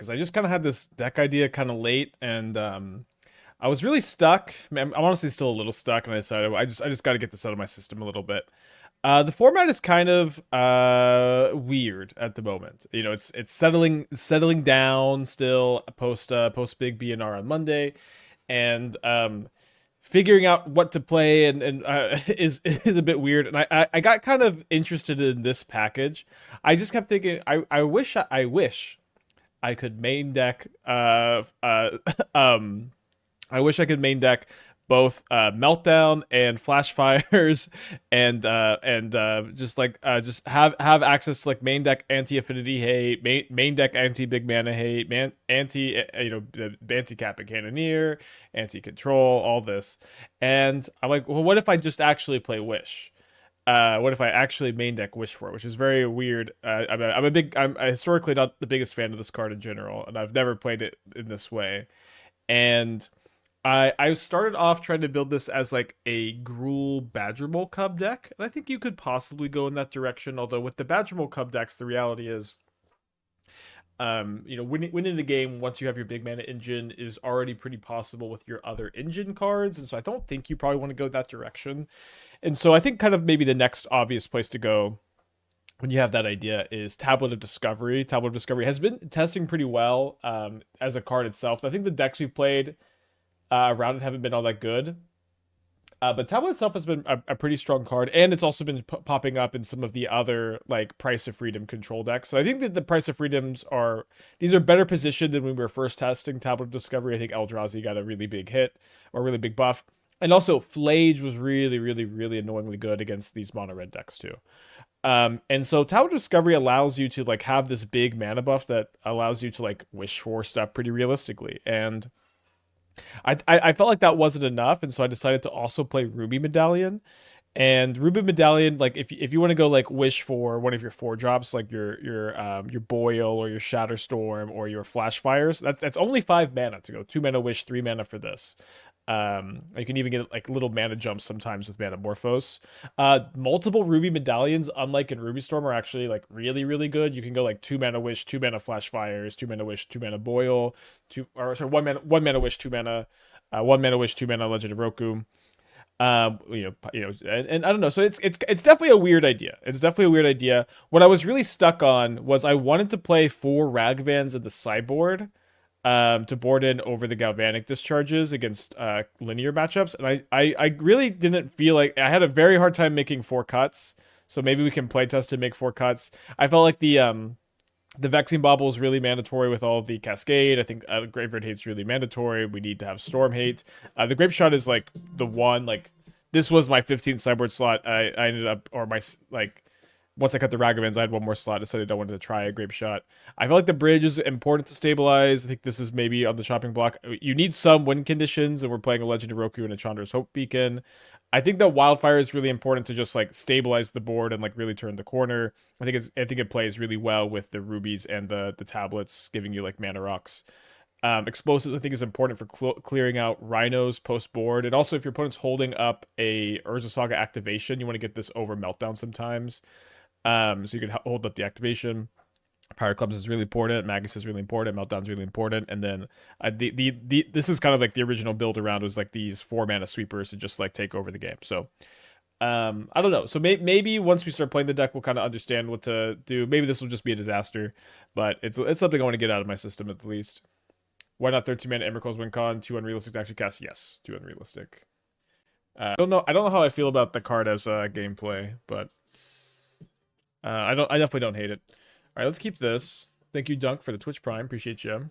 because I just kind of had this deck idea kind of late, and I was really stuck. I'm honestly still a little stuck, and I decided I just got to get this out of my system a little bit. The format is kind of weird at the moment. You know, it's settling down still post big BNR on Monday, and figuring out what to play and is a bit weird. And I got kind of interested in this package. I just kept thinking I wish I could main deck I wish I could main deck both Meltdown and Flashfires and just have access to like main deck anti affinity hate, main deck anti big mana hate, anti anti capping cannoneer, anti control, all this. And I'm like, well, what if I just actually play Wish? What if I actually main deck Wish for it, which is very weird. I'm historically not the biggest fan of this card in general, and I've never played it in this way. And I started off trying to build this as like a Gruul Badgermole Cub deck, and I think you could possibly go in that direction. Although with the Badgermole Cub decks, the reality is, winning the game once you have your big mana engine is already pretty possible with your other engine cards, and so I don't think you probably want to go that direction. And so I think kind of maybe the next obvious place to go when you have that idea is Tablet of Discovery. Tablet of Discovery has been testing pretty well as a card itself. I think the decks we've played around it haven't been all that good. But Tablet itself has been a pretty strong card, and it's also been popping up in some of the other like Price of Freedom control decks. So I think that the Price of Freedoms are better positioned than when we were first testing Tablet of Discovery. I think Eldrazi got a really big hit or really big buff, and also Flage was really, really, really annoyingly good against these mono red decks too. And so Tablet of Discovery allows you to like have this big mana buff that allows you to like wish for stuff pretty realistically, and I felt like that wasn't enough, and so I decided to also play Ruby Medallion. And Ruby Medallion, like if you want to go like wish for one of your 4 drops, like your Boil or your Shatterstorm or your Flashfires, that's only 5 mana to go. 2 mana wish, 3 mana for this. You can even get like little mana jumps sometimes with Manamorphose. Multiple Ruby Medallions, unlike in Ruby Storm, are actually like really, really good. You can go like 2 mana wish, 2 mana Flashfires, 2 mana wish, 2 mana Boil, 1 mana wish, 2 mana, 1 mana wish, 2 mana Legend of Roku. And I don't know. So it's definitely a weird idea. It's definitely a weird idea. What I was really stuck on was I wanted to play 4 Ragavans at the sideboard, to board in over the Galvanic Discharges against linear matchups, and I really didn't feel like I had a very hard time making 4 cuts. So maybe we can playtest to make 4 cuts. I felt like the Vexing Bauble is really mandatory with all of the Cascade. I think Graveyard Hate's really mandatory. We need to have Storm Hate. The Grape Shot is like the one, like, this was my 15th sideboard slot. I ended up, or my, like, once I cut the Ragavans, I had 1 more slot. I decided I wanted to try a Grape Shot. I feel like the bridge is important to stabilize. I think this is maybe on the chopping block. You need some win conditions, and we're playing a Legend of Roku and a Chandra's Hope Beacon. I think that Wildfire is really important to just like stabilize the board and like really turn the corner. I think it plays really well with the rubies and the tablets, giving you like mana rocks. Explosives I think is important for clearing out rhinos post board, and also if your opponent's holding up a Urza Saga activation, you want to get this over Meltdown sometimes. So you can hold up the activation. Pyroclasm is really important. Magus is really important. Meltdown's really important. And then this is kind of like the original build around was like these 4 mana sweepers to just like take over the game. So I don't know. So maybe once we start playing the deck, we'll kind of understand what to do. Maybe this will just be a disaster, but it's something I want to get out of my system at the least. Why not 13 mana Emrakul's Win Con? Too unrealistic to actually cast? Yes, too unrealistic. I don't know. I don't know how I feel about the card as gameplay, but I definitely don't hate it. All right, let's keep this. Thank you, Dunk, for the Twitch Prime. Appreciate you.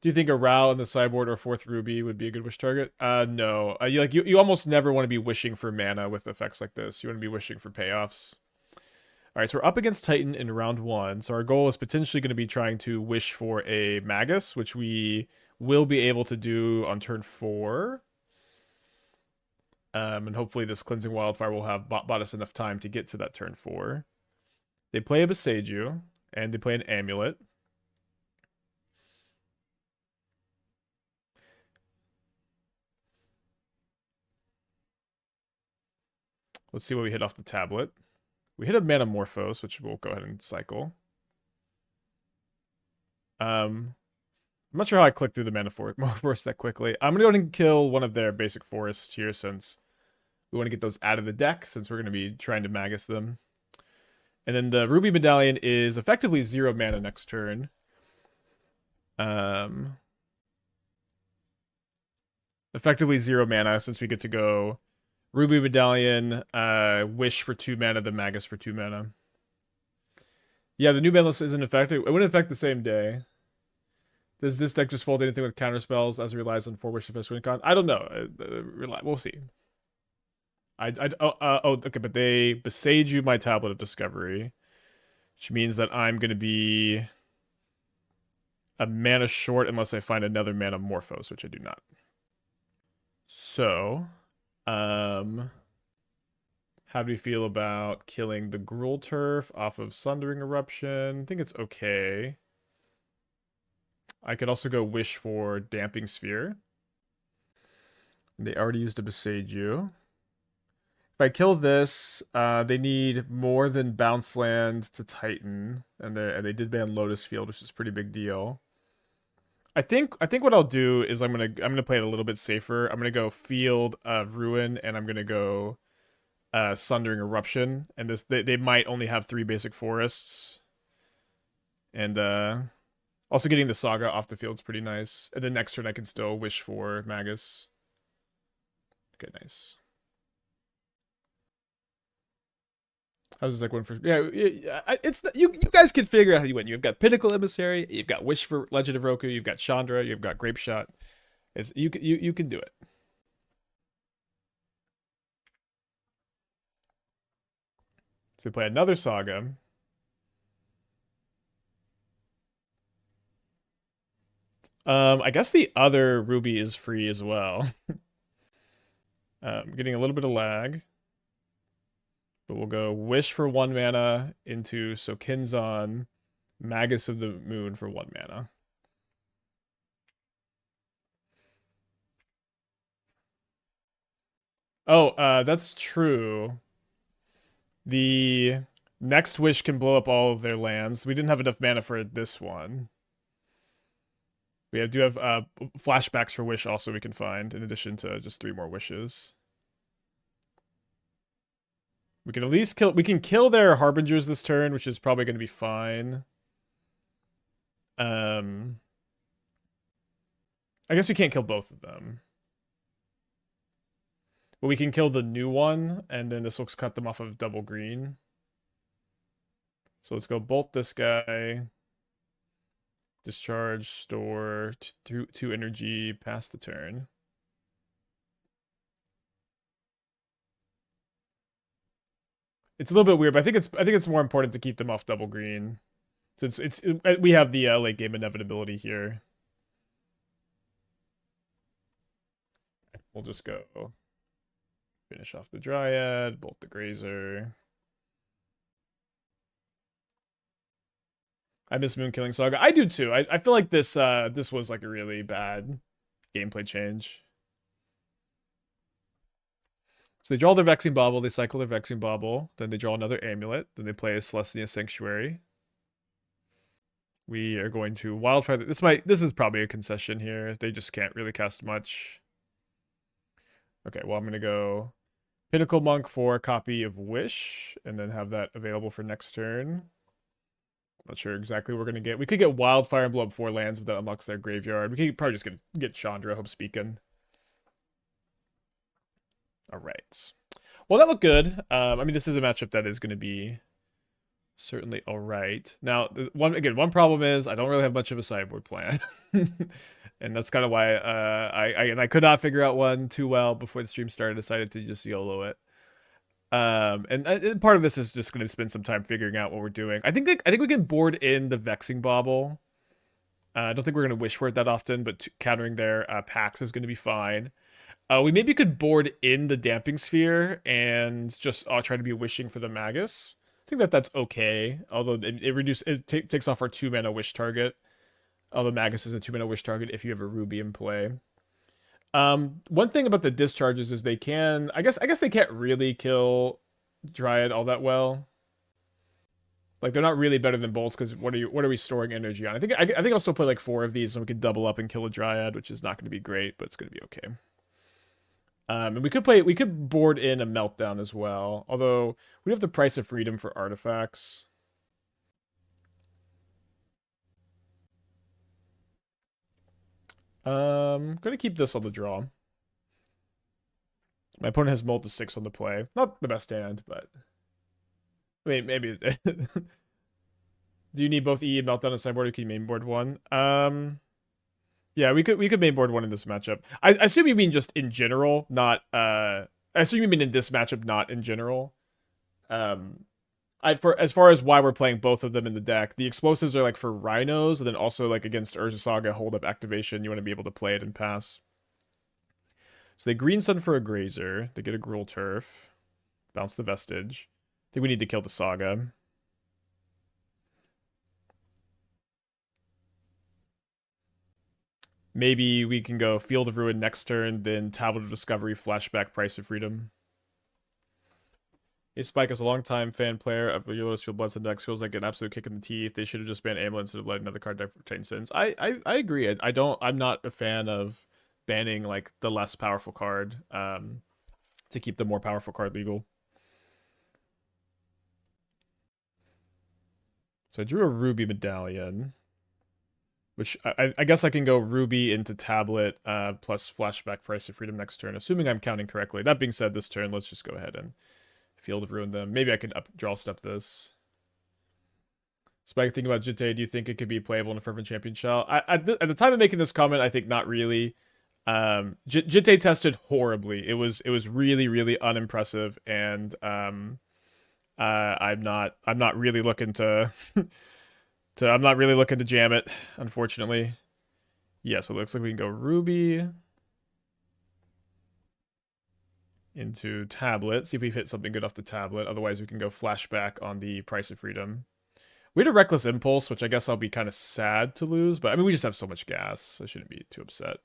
Do you think a Ral in the sideboard or 4th Ruby would be a good wish target? No. You almost never want to be wishing for mana with effects like this. You want to be wishing for payoffs. All right, so we're up against Titan in round 1. So our goal is potentially going to be trying to wish for a Magus, which we will be able to do on turn 4. And hopefully this Cleansing Wildfire will have bought us enough time to get to that turn 4. They play a Boseiju, and they play an Amulet. Let's see what we hit off the tablet. We hit a Manamorphose, which we'll go ahead and cycle. I'm not sure how I clicked through the Manamorphose that quickly. I'm gonna go ahead and kill one of their basic forests here since we want to get those out of the deck since we're gonna be trying to Magus them. And then the Ruby Medallion is effectively 0 mana next turn. Effectively 0 mana since we get to go Ruby Medallion, Wish for 2 mana, the Magus for 2 mana. Yeah, the new ban list isn't effective. It wouldn't affect the same day. Does this deck just fold anything with counter spells as it relies on 4 Wish of Win Con? I don't know. We'll see. Okay, but they besage you my Tablet of Discovery, which means that I'm going to be a mana short unless I find another Manamorphose, which I do not. So, how do we feel about killing the Gruul Turf off of Sundering Eruption? I think it's okay. I could also go Wish for Damping Sphere. They already used a Besage You. If I kill this, they need more than Bounce Land to Titan, and they did ban Lotus Field, which is a pretty big deal. I think what I'll do is I'm gonna play it a little bit safer. I'm gonna go Field of Ruin, and I'm gonna go Sundering Eruption, and they might only have 3 basic forests, and also getting the Saga off the field is pretty nice. And then next turn I can still Wish for Magus. Okay, nice. How's this like one for? Yeah, it's you guys can figure out how you win. You've got Pinnacle Emissary, you've got Wish for Legend of Roku, you've got Chandra, you've got Grape Shot. You can do it. So we play another Saga. I guess the other Ruby is free as well. Getting a little bit of lag. But we'll go Wish for 1 mana into Sokenzan, Magus of the Moon for 1 mana. Oh, that's true. The next Wish can blow up all of their lands. We didn't have enough mana for this one. We do have flashbacks for Wish also we can find, in addition to just 3 more Wishes. We can at least kill... We can kill their Harbingers this turn, which is probably going to be fine. I guess we can't kill both of them. But we can kill the new one, and then this will cut them off of double green. So let's go bolt this guy. Discharge, store, 2 energy, pass the turn. It's a little bit weird, but I think it's more important to keep them off double green, since we have the late game inevitability here. We'll just go finish off the Dryad, bolt the Grazer. I miss Moon Killing Saga. I do too. I feel like this was like a really bad gameplay change. So they draw their Vexing Bauble, they cycle their Vexing Bauble, then they draw another Amulet, then they play a Celestia Sanctuary. We are going to Wildfire. This is probably a concession here. They just can't really cast much. Okay, well I'm gonna go Pinnacle Monk for a copy of Wish, and then have that available for next turn. Not sure exactly what we're gonna get. We could get Wildfire and blow up 4 lands, but that unlocks their graveyard. We could probably just get Chandra, Hope Speakin'. All right. Well, that looked good. I mean, this is a matchup that is going to be certainly all right. Now, one problem is I don't really have much of a sideboard plan, and that's kind of why I could not figure out one too well before the stream started. I decided to just YOLO it. And part of this is just going to spend some time figuring out what we're doing. I think we can board in the Vexing Bauble. I don't think we're going to wish for it that often, but countering their packs is going to be fine. We maybe could board in the Damping Sphere and just try to be wishing for the Magus. I think that's okay, although it takes off our 2 mana wish target. Although Magus is a 2 mana wish target if you have a Ruby in play. One thing about the discharges is they can... I guess they can't really kill Dryad all that well. Like they're not really better than bolts because what are we storing energy on? I think I'll still play like 4 of these and we could double up and kill a Dryad, which is not going to be great, but it's going to be okay. And we could board in a Meltdown as well. Although we have the Price of Freedom for artifacts. Gonna keep this on the draw. My opponent has Molt to 6 on the play. Not the best hand, but I mean maybe. Do you need both E and Meltdown and sideboard, or can you mainboard one? Yeah, we could mainboard one in this matchup. I assume you mean just in general, not I assume you mean in this matchup, not in general. For as far as why we're playing both of them in the deck, the explosives are like for rhinos, and then also like against Urza Saga hold up activation, you want to be able to play it and pass. So they green sun for a grazer, they get a Gruul Turf, bounce the Vestige. I think we need to kill the Saga. Maybe we can go Field of Ruin next turn, then Tablet of Discovery, Flashback, Price of Freedom. Hey, Spike, as a long-time fan player of the Lotus Field Bloodsun decks, feels like an absolute kick in the teeth. They should have just banned Amulet instead of letting another card deck for Titan Sins. I agree. I'm not a fan of banning like the less powerful card to keep the more powerful card legal. So I drew a Ruby Medallion. Which I guess I can go Ruby into Tablet plus Flashback Price of Freedom next turn, assuming I'm counting correctly. That being said, this turn, let's just go ahead and Field of Ruin them. Maybe I can draw step this. Spike, thinking about Jitte, do you think it could be playable in a Fervent Champion Shell? At the time of making this comment, I think not really. Jitte tested horribly. It was really, really unimpressive, and I'm not really looking to I'm not really looking to jam it, unfortunately. Yeah, so it looks like we can go Ruby into Tablet. See if we've hit something good off the Tablet. Otherwise, we can go Flashback on the Price of Freedom. We had a Reckless Impulse, which I guess I'll be kind of sad to lose. But, I mean, we just have so much gas, so I shouldn't be too upset.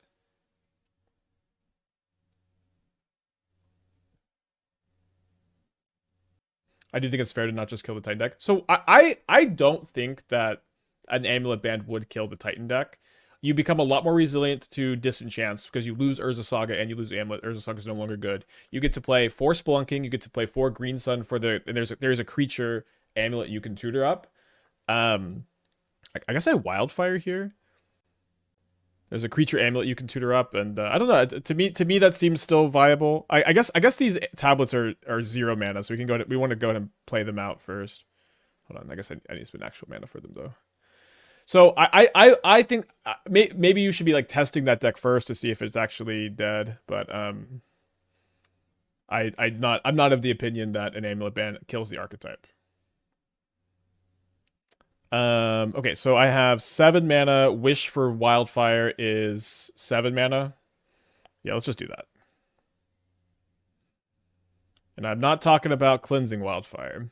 I do think it's fair to not just kill the Titan deck. So I don't think that an Amulet Band would kill the Titan deck. You become a lot more resilient to Disenchants because you lose Urza Saga and you lose Amulet. Urza Saga is no longer good. You get to play 4 Spelunking. You get to play 4 Green Sun for the... And there's a creature Amulet you can tutor up. I guess I have Wildfire here. There's a creature Amulet you can tutor up, and I don't know. To me, that seems still viable. I guess these tablets are 0 mana, so we can go. We want to go ahead and play them out first. Hold on, I guess I need to spend actual mana for them though. So I think maybe you should be like testing that deck first to see if it's actually dead. But I'm not of the opinion that an Amulet Band kills the archetype. Okay, so I have 7 mana. Wish for Wildfire is 7 mana. Yeah, let's just do that. And I'm not talking about Cleansing Wildfire.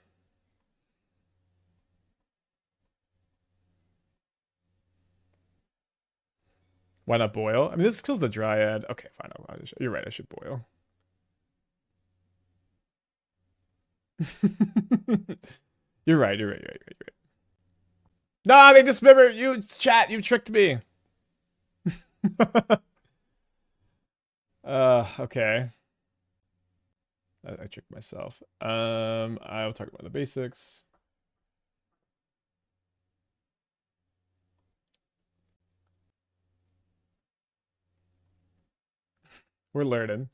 Why not boil? I mean, this kills the Dryad. Okay, fine. You're right, I should boil. You're right. Nah, they dismember you, chat. You tricked me. Okay. I tricked myself. I'll talk about the basics. We're learning.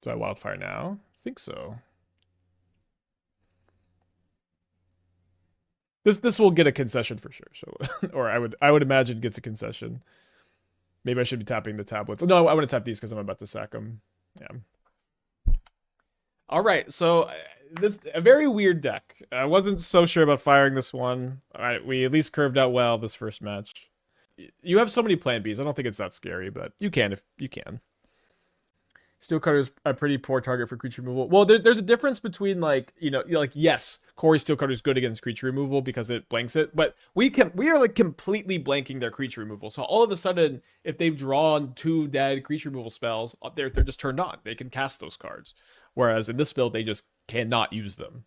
Do I Wildfire now? I think so. This will get a concession for sure. So, or I would imagine gets a concession. Maybe I should be tapping the tablets. No, I want to tap these because I'm about to sack them. Yeah. All right, so this a very weird deck. I wasn't so sure about firing this one. All right, we at least curved out well this first match. You have so many plan Bs. I don't think it's that scary, but you can if you can. Steelcutter's a pretty poor target for creature removal. Well, there's a difference between like, like yes, Corey Steelcutter's good against creature removal because it blanks it, but we are like completely blanking their creature removal. So all of a sudden, if they've drawn 2 dead creature removal spells, they're just turned on. They can cast those cards. Whereas in this build, they just cannot use them.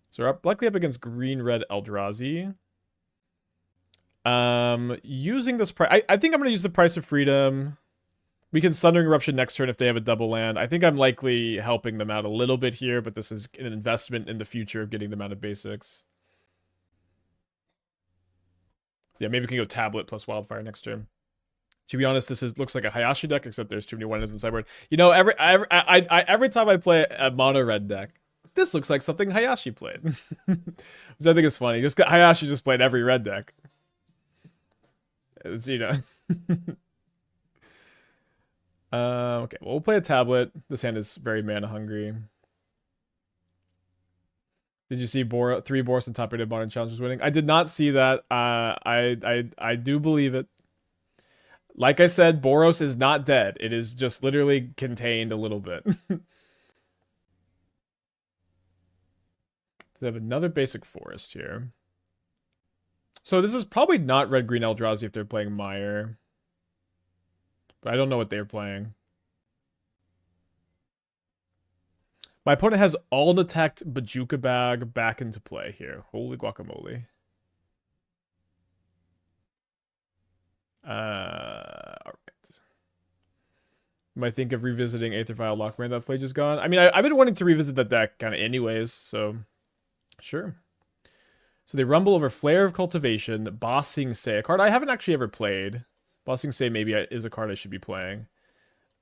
So we're likely up against green-red Eldrazi. Using this price, I think I'm gonna use the Price of Freedom. We can Sundering Eruption next turn if they have a double land. I think I'm likely helping them out a little bit here, but this is an investment in the future of getting them out of basics. So yeah, maybe we can go Tablet plus Wildfire next turn. To be honest, looks like a Hayashi deck, except there's too many one in the sideboard. Every time I play a mono red deck, this looks like something Hayashi played, which I think is funny. Hayashi just played every red deck. It's, okay, well, we'll play a Tablet. This hand is very mana hungry. Did you see 3 Boros and top rated modern challengers winning? I did not see that. I do believe it. Like I said, Boros is not dead. It is just literally contained a little bit. They have another basic forest here. So this is probably not red-green Eldrazi if they're playing Mire. But I don't know what they're playing. My opponent has all attacked Bajuka Bag back into play here. Holy guacamole. Alright. You might think of revisiting Aetherfile Lockman. That Flage is gone. I mean, I've been wanting to revisit that deck kind of anyways, so sure. So they rumble over Flare of Cultivation, Bossing Say, a card I haven't actually ever played. Bossing Say maybe is a card I should be playing.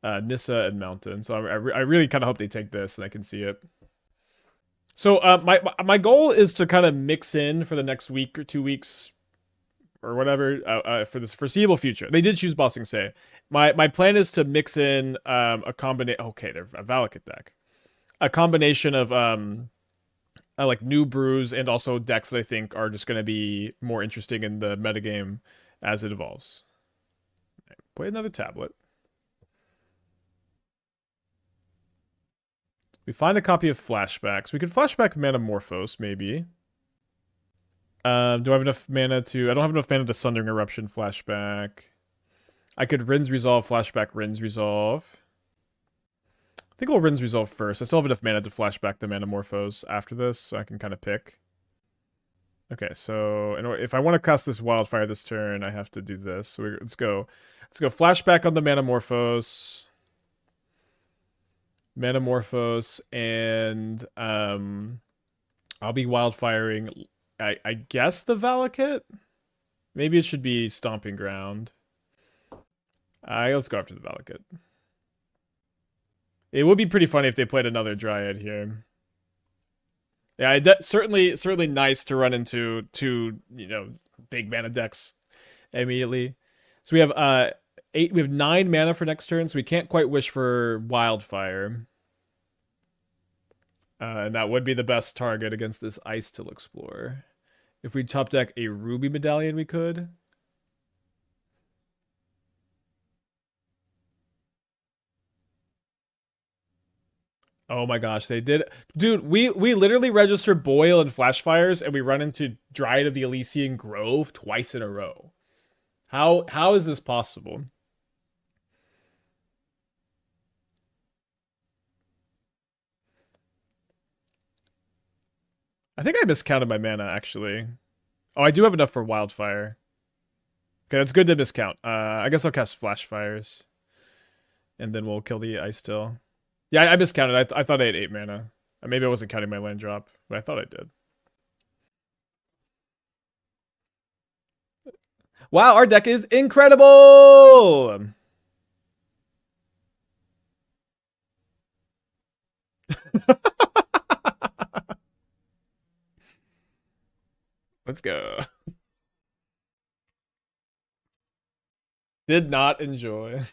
Nissa and Mountain. So I really kind of hope they take this and I can see it. So my goal is to kind of mix in for the next week or 2 weeks or whatever for this foreseeable future. They did choose Bossing Say. My plan is to mix in a combination. Okay, they're a Valakut deck. A combination of like new brews and also decks that I think are just going to be more interesting in the metagame as it evolves. Play another Tablet. We find a copy of Flashback. So we could Flashback Manamorphose, maybe. Do I have enough mana to... I don't have enough mana to Sundering Eruption Flashback. I could Wrenn's Resolve, Flashback Wrenn's Resolve. I think I'll Wrenn's Resolve first. I still have enough mana to Flashback the Manamorphose after this, so I can kind of pick. Okay, so if I want to cast this Wildfire this turn, I have to do this. So let's go. Let's go Flashback on the Manamorphose. Manamorphose, and I'll be Wildfiring, I guess, the Valakut? Maybe it should be Stomping Ground. Let's go after the Valakut. It would be pretty funny if they played another Dryad here. Yeah, certainly nice to run into 2, big mana decks immediately. So we have 9 mana for next turn, so we can't quite wish for Wildfire. And that would be the best target against this Ice Till Explorer. If we top deck a Ruby Medallion, we could. Oh my gosh, they did. Dude, we literally registered Boil and Flashfires, and we run into Dryad of the Elysian Grove twice in a row. How is this possible? I think I miscounted my mana, actually. Oh, I do have enough for Wildfire. Okay, that's good to miscount. I guess I'll cast Flashfires. And then we'll kill the Ice Till. Yeah, I miscounted. I thought I had 8 mana. Maybe I wasn't counting my land drop, but I thought I did. Wow, our deck is incredible! Let's go. Did not enjoy.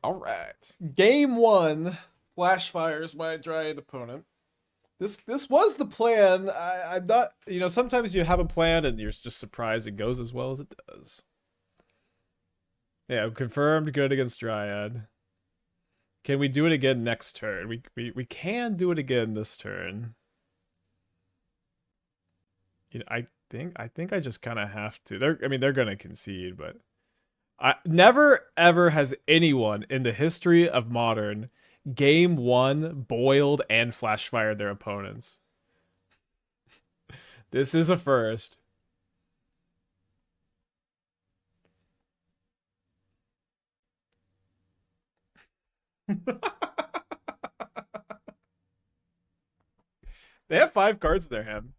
All right. Game 1. Flashfires my Dryad opponent. This was the plan. I'm not, sometimes you have a plan and you're just surprised it goes as well as it does. Yeah, confirmed good against Dryad. Can we do it again next turn? We can do it again this turn. I think I just kind of have to. They're gonna concede, but never ever has anyone in the history of Modern game one boiled and flash fired their opponents. This is a first. They have 5 cards in their hand.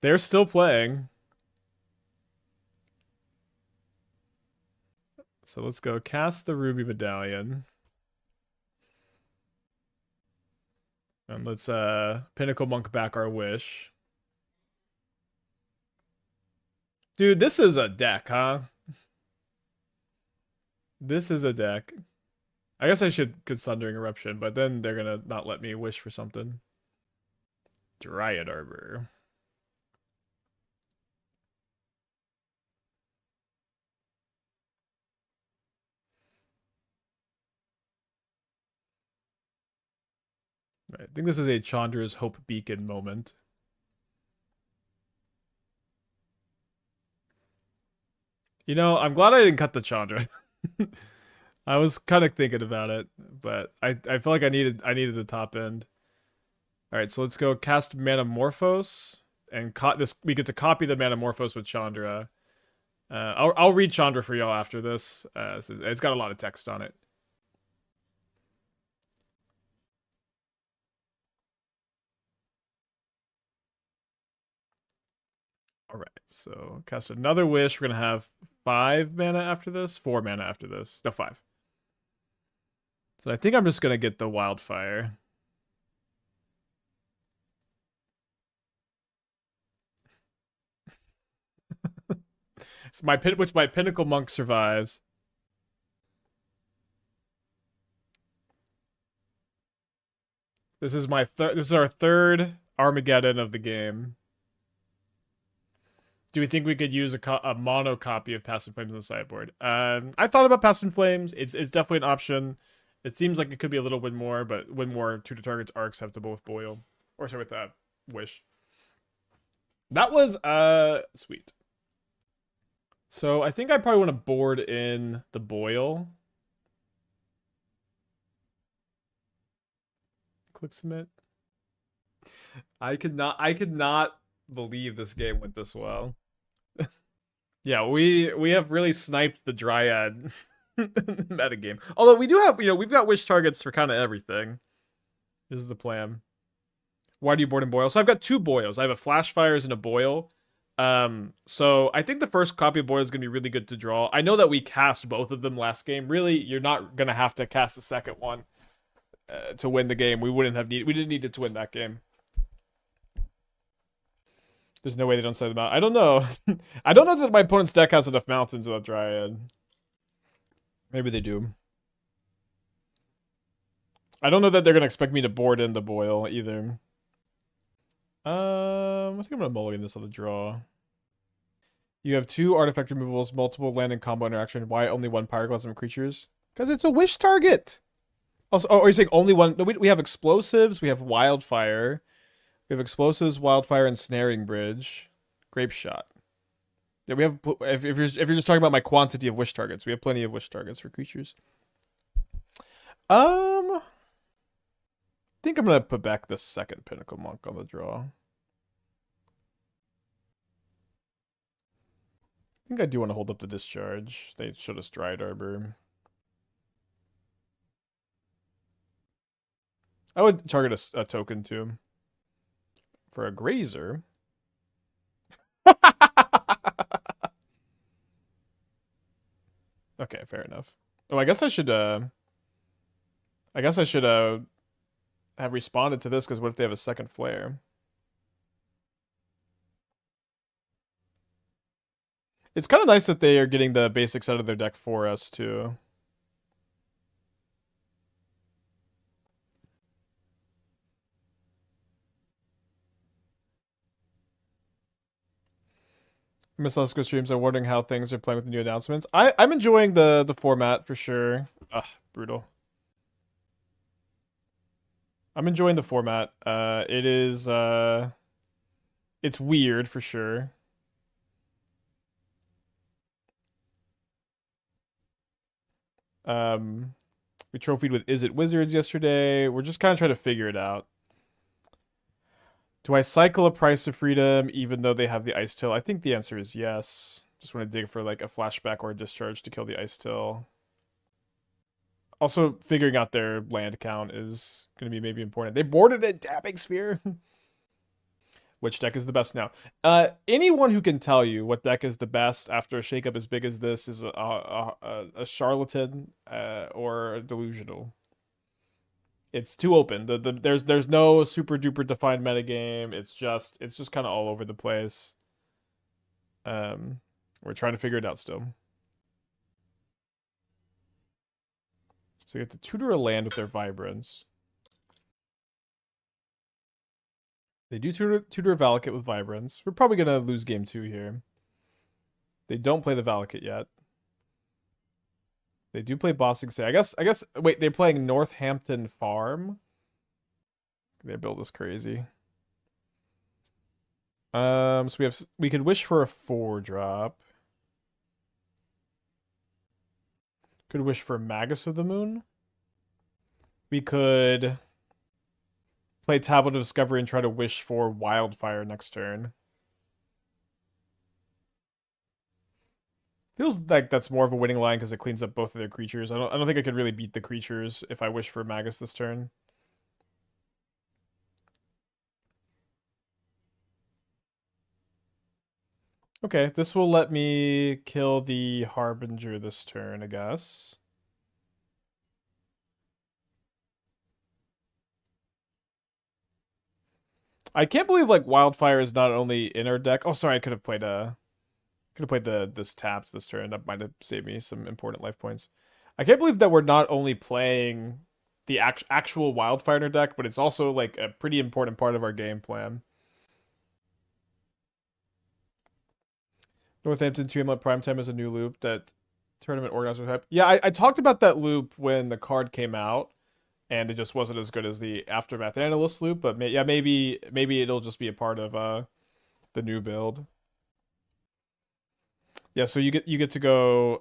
They're still playing. So let's go cast the Ruby Medallion. And let's Pinnacle Monk back our wish. Dude, this is a deck, huh? This is a deck. I guess I could Sundering Eruption, but then they're gonna not let me wish for something. Dryad Arbor. Right, I think this is a Chandra's Hope Beacon moment. I'm glad I didn't cut the Chandra. I was kind of thinking about it, but I felt like I needed the top end. All right, so let's go cast Manamorphose and this. We get to copy the Manamorphose with Chandra. I'll read Chandra for y'all after this. So it's got a lot of text on it. All right, so cast another wish. We're gonna have 5 mana after this, 4 mana after this. No, 5. So I think I'm just gonna get the Wildfire. So my Pinnacle Monk survives. This is our third Armageddon of the game. Do we think we could use a mono copy of Past in Flames on the sideboard? I thought about Past in Flames. It's definitely an option. It seems like it could be a little win more, but win more 2 to target's arcs have to both boil. Or sorry, with that wish. That was sweet. So I think I probably want to board in the boil. Click submit. I could not believe this game went this well. Yeah, we have really sniped the Dryad metagame. Although we do have, we've got wish targets for kind of everything. This is the plan. Why do you board and boil? So I've got 2 boils. I have a Flashfires and a boil. So I think the first copy of boil is going to be really good to draw. I know that we cast both of them last game. Really, you're not going to have to cast the second one to win the game. We didn't need it to win that game. There's no way they don't set them out. I don't know. I don't know that my opponent's deck has enough mountains without Dryad. Maybe they do. I don't know that they're going to expect me to board in the boil either. I think I'm going to mulligan this on the draw. You have 2 artifact removals, multiple land and combo interaction. Why only 1 Pyroclasm creatures? Because it's a wish target. Also, are you saying only 1? No, we have explosives. We have Wildfire. We have explosives, Wildfire, Ensnaring Bridge, Grape Shot. Yeah, we have. If you're just talking about my quantity of wish targets, we have plenty of wish targets for creatures. I think I'm gonna put back the second Pinnacle Monk on the draw. I think I do want to hold up the discharge. They showed us Dryad Arbor. I would target a token too. For a Grazer. Okay, fair enough. Oh, I guess I should have responded to this, because what if they have a second flare? It's kind of nice that they are getting the basics out of their deck for us too. Miss Lesko streams. I'm wondering how things are playing with the new announcements. I'm enjoying the format for sure. Ugh, brutal. I'm enjoying the format. It is it's weird for sure. We trophied with Is It Wizards yesterday. We're just kind of trying to figure it out. Do I cycle a Price of Freedom even though they have the Ice Till? I think the answer is yes. Just want to dig for like a flashback or a discharge to kill the Ice Till. Also, figuring out their land count is going to be maybe important. They boarded a Tapping Sphere. Which deck is the best now? Anyone who can tell you what deck is the best after a shakeup as big as this is a charlatan or delusional. It's too open. There's no super duper defined metagame. It's just kind of all over the place. We're trying to figure it out still. So you get to tutor a land with their Vibrance. They do tutor a Valakut with Vibrance. We're probably gonna lose game 2 here. They don't play the Valakut yet. They do play Bossing Say. I guess wait, they're playing Northampton Farm. Their build is crazy. So we could wish for a 4-drop. Could wish for Magus of the Moon. We could play Tablet of Discovery and try to wish for Wildfire next turn. Feels like that's more of a winning line because it cleans up both of their creatures. I don't think I could really beat the creatures if I wish for Magus this turn. Okay, this will let me kill the Harbinger this turn, I guess. I can't believe like Wildfire is not only in our deck. Oh, sorry, I could have played this tapped this turn. That might have saved me some important life points. I can't believe that we're not only playing the actual Wildfire in our deck, but it's also like a pretty important part of our game plan. Northampton 2 Amulet Primetime is a new loop that tournament organizers have. Yeah, I talked about that loop when the card came out, and it just wasn't as good as the Aftermath Analyst loop. But yeah, maybe it'll just be a part of the new build. Yeah, so you get to go.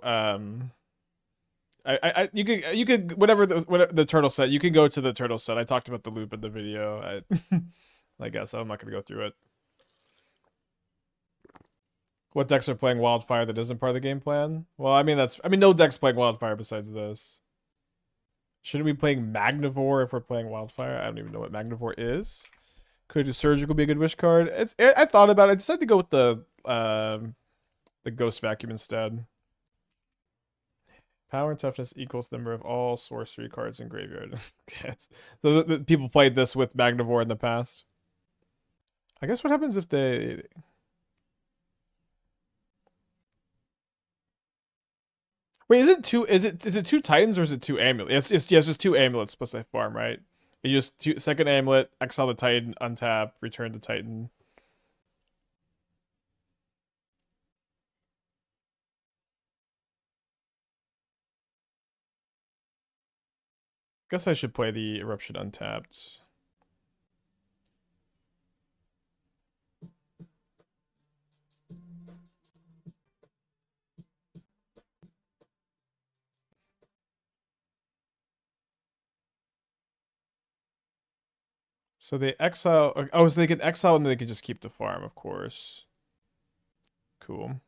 You could whatever the turtle set. You can go to the turtle set. I talked about the loop in the video. I guess I'm not gonna go through it. What decks are playing Wildfire that isn't part of the game plan? Well, I mean no deck's playing Wildfire besides this. Shouldn't we be playing Magnivore if we're playing Wildfire? I don't even know what Magnivore is. Could Surgical be a good wish card? I thought about it. I decided to go with the Ghost Vacuum instead. Power and toughness equals the number of all sorcery cards in graveyard. Okay. So the people played this with Magnivore in the past. I guess what happens if they... Wait, is it 2 Titans or is it 2 Amulets? It's just 2 Amulets plus a farm, right? You just second Amulet, exile the Titan, untap, return the Titan. Guess I should play the Eruption untapped. So they exile. Oh, so they can exile and they can just keep the farm, of course. Cool.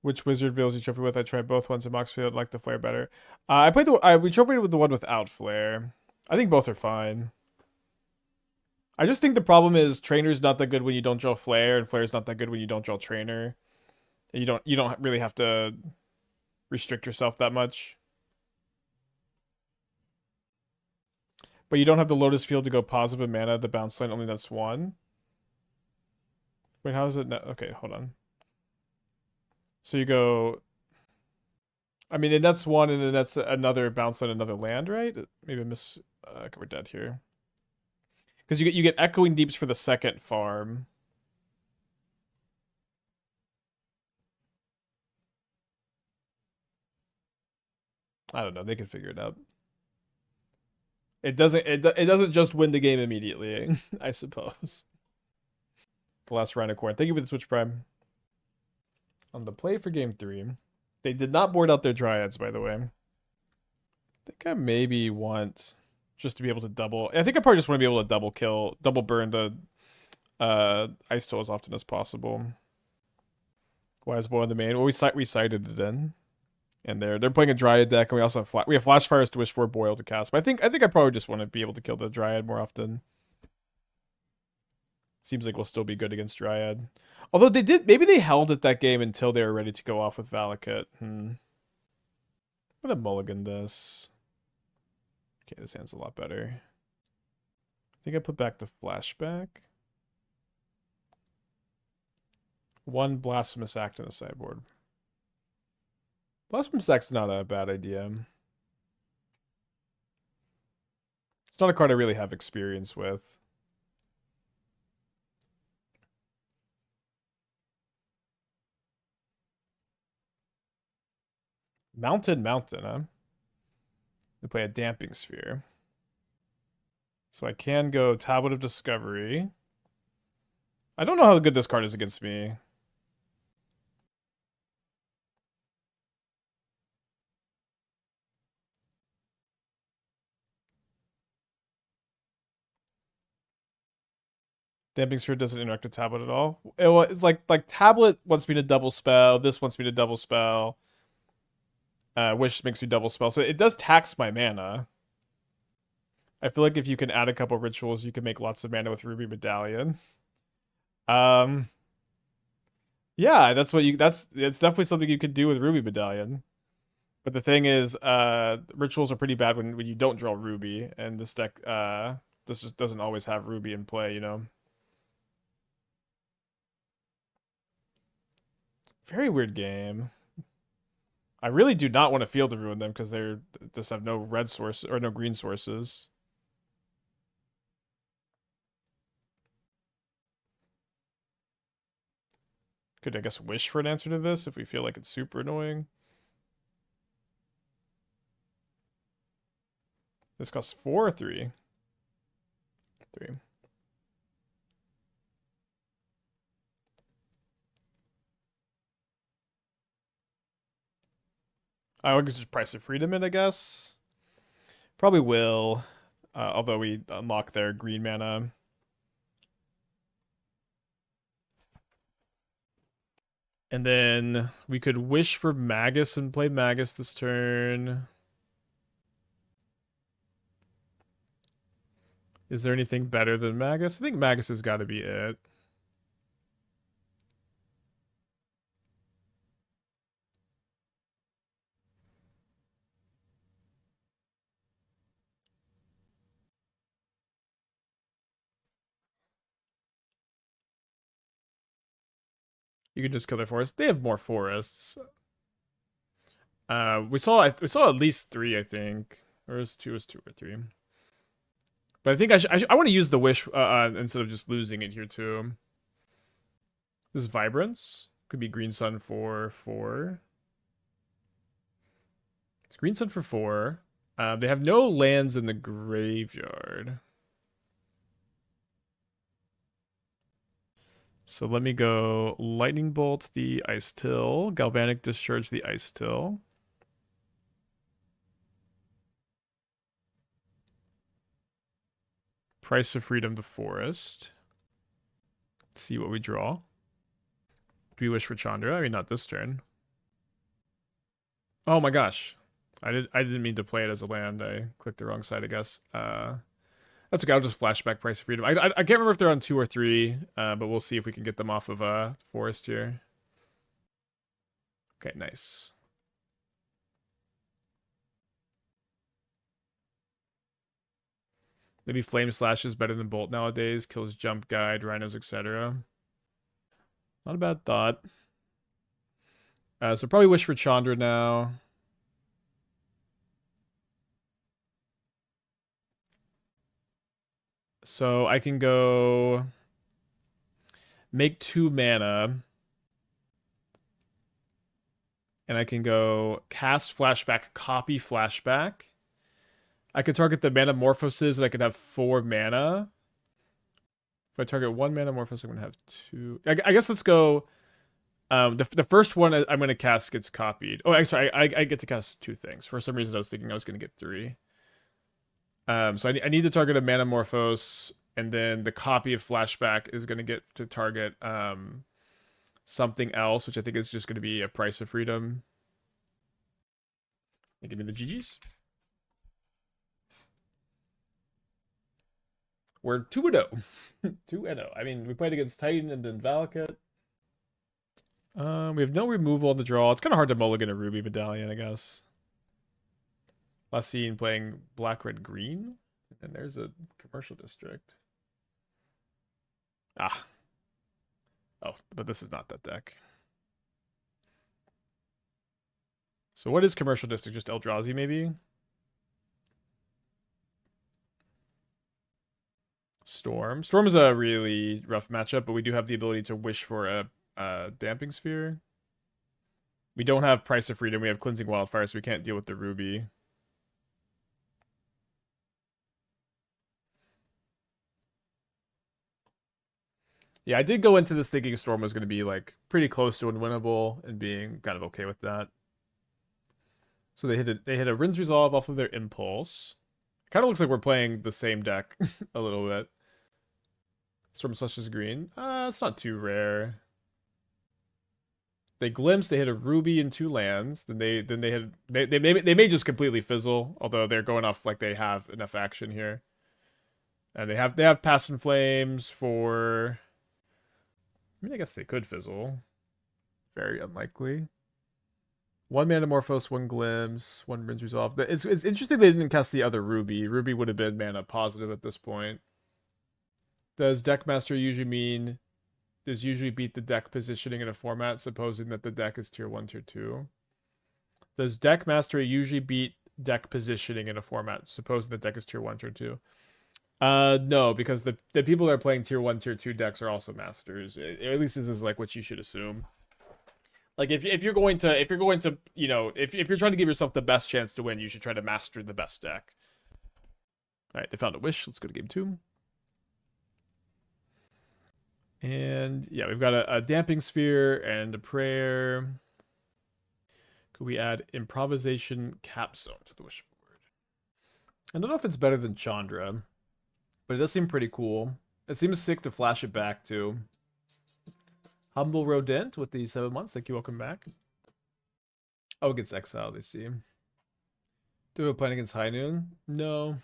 Which wizard vehicles you trophy with? I tried both ones in Moxfield. Like the flare better. I played we trophied with the one without flare. I think both are fine. I just think the problem is trainer's not that good when you don't draw flare, and flare's not that good when you don't draw trainer. And you don't really have to restrict yourself that much. But you don't have the Lotus Field to go positive mana. The bounce line only that's 1. Wait, how is it? Okay, hold on. So you go... I mean, and that's 1, and then that's another bounce line, another land, right? Maybe I miss... we're dead here. Because you get Echoing Deeps for the second farm. I don't know. They can figure it out. It doesn't just win the game immediately, I suppose. The last round of corn. Thank you for the Twitch Prime. On the play for game 3. They did not board out their Dryads, by the way. I think I maybe want just to be able to double. I think I probably just want to be able to double burn the Ice Toll as often as possible. Wise Boy in the main. Well, we cited it in. And they're playing a Dryad deck, and we also have we have Flashfires to wish for, Boil to cast. But I think I probably just want to be able to kill the Dryad more often. Seems like we'll still be good against Dryad. Although maybe they held it that game until they were ready to go off with Valakut. I'm gonna mulligan this. Okay, this hand's a lot better. I think I put back the Flashback. 1 Blasphemous Act in the sideboard. Blasphemous Act's not a bad idea. It's not a card I really have experience with. Mountain, huh? They play a Damping Sphere. So I can go Tablet of Discovery. I don't know how good this card is against me. Damping Sphere doesn't interact with Tablet at all. It's like Tablet wants me to double spell. This wants me to double spell. Wish makes me double spell. So it does tax my mana. I feel like if you can add a couple rituals, you can make lots of mana with Ruby Medallion. Yeah, it's definitely something you could do with Ruby Medallion. But the thing is, rituals are pretty bad when you don't draw Ruby, and this deck this just doesn't always have Ruby in play, you know. Very weird game. I really do not want to Field of Ruin them because they're just have no red source or no green sources. Could I guess wish for an answer to this if we feel like it's super annoying? This costs 4 or 3? 3. I guess just Price of Freedom it, I guess. Probably will. Although we unlock their green mana. And then we could wish for Magus and play Magus this turn. Is there anything better than Magus? I think Magus has got to be it. You can just kill their forest. They have more forests. We saw at least 3, I think. Or is 2 or 3. But I think I want to use the wish instead of just losing it here too. This is Vibrance. Could be Green Sun for 4. It's Green Sun for 4. They have no lands in the graveyard. So let me go Lightning Bolt the Ice Till, Galvanic Discharge the Ice Till. Price of Freedom the Forest. Let's see what we draw. Do we wish for Chandra? I mean, not this turn. Oh my gosh. I didn't mean to play it as a land. I clicked the wrong side, I guess. That's okay. I'll just Flashback Price of Freedom. I can't remember if they're on 2 or 3, but we'll see if we can get them off of Forest here. Okay, nice. Maybe Flame Slash is better than Bolt nowadays. Kills Jump Guide, Rhinos, etc. Not a bad thought. So probably wish for Chandra now. So I can go make 2 mana. And I can go cast Flashback, copy Flashback. I could target the Manamorphoses and I could have 4 mana. If I target 1 Manamorphose, I'm going to have 2. I guess let's go. The first one I'm going to cast gets copied. Oh, I'm sorry. I get to cast 2 things. For some reason, I was thinking I was going to get 3. So I need to target a Manamorphose, and then the copy of Flashback is going to get to target something else, which I think is just going to be a Price of Freedom. Give me the GGs. We're 2-0. 2-0. I mean, we played against Titan and then Valakut. We have no removal on the draw. It's kind of hard to mulligan a Ruby Medallion, I guess. Last seen playing black, red, green. And there's a commercial district. Ah. Oh, but this is not that deck. So what is commercial district? Just Eldrazi, maybe? Storm. Storm is a really rough matchup, but we do have the ability to wish for a Damping Sphere. We don't have Price of Freedom. We have Cleansing Wildfire, so we can't deal with the Ruby. Yeah, I did go into this thinking Storm was going to be like pretty close to unwinnable and being kind of okay with that. So they hit a Rinse Resolve off of their Impulse. Kind of looks like we're playing the same deck a little bit. Storm Slush is green. It's not too rare. They glimpse. They hit a Ruby and 2 lands. Then they may just completely fizzle. Although they're going off like they have enough action here. And they have Past in Flames for. I mean, I guess they could fizzle. Very unlikely. 1 Manamorphose, 1 Glimpse, 1 Rinse Resolve. It's interesting they didn't cast the other Ruby. Ruby would have been mana positive at this point. Does Deckmaster usually mean... Does usually beat the deck positioning in a format, supposing that the deck is tier 1, tier 2? Does Deckmaster usually beat deck positioning in a format, supposing the deck is tier 1, tier 2? No, because the people that are playing tier 1, tier 2 decks are also masters. At least this is like what you should assume. Like if you're going to, you know, if you're trying to give yourself the best chance to win, you should try to master the best deck. All right, they found a wish. Let's go to game 2. And yeah, we've got a Damping Sphere and a Prayer. Could we add Improvisation Capstone to the wish board? I don't know if it's better than Chandra, but it does seem pretty cool. It seems sick to flash it back too. Humble Rodent with the 7 months. Thank you. Welcome back. Oh, it gets exiled, I see. Do we have a plan against High Noon? No.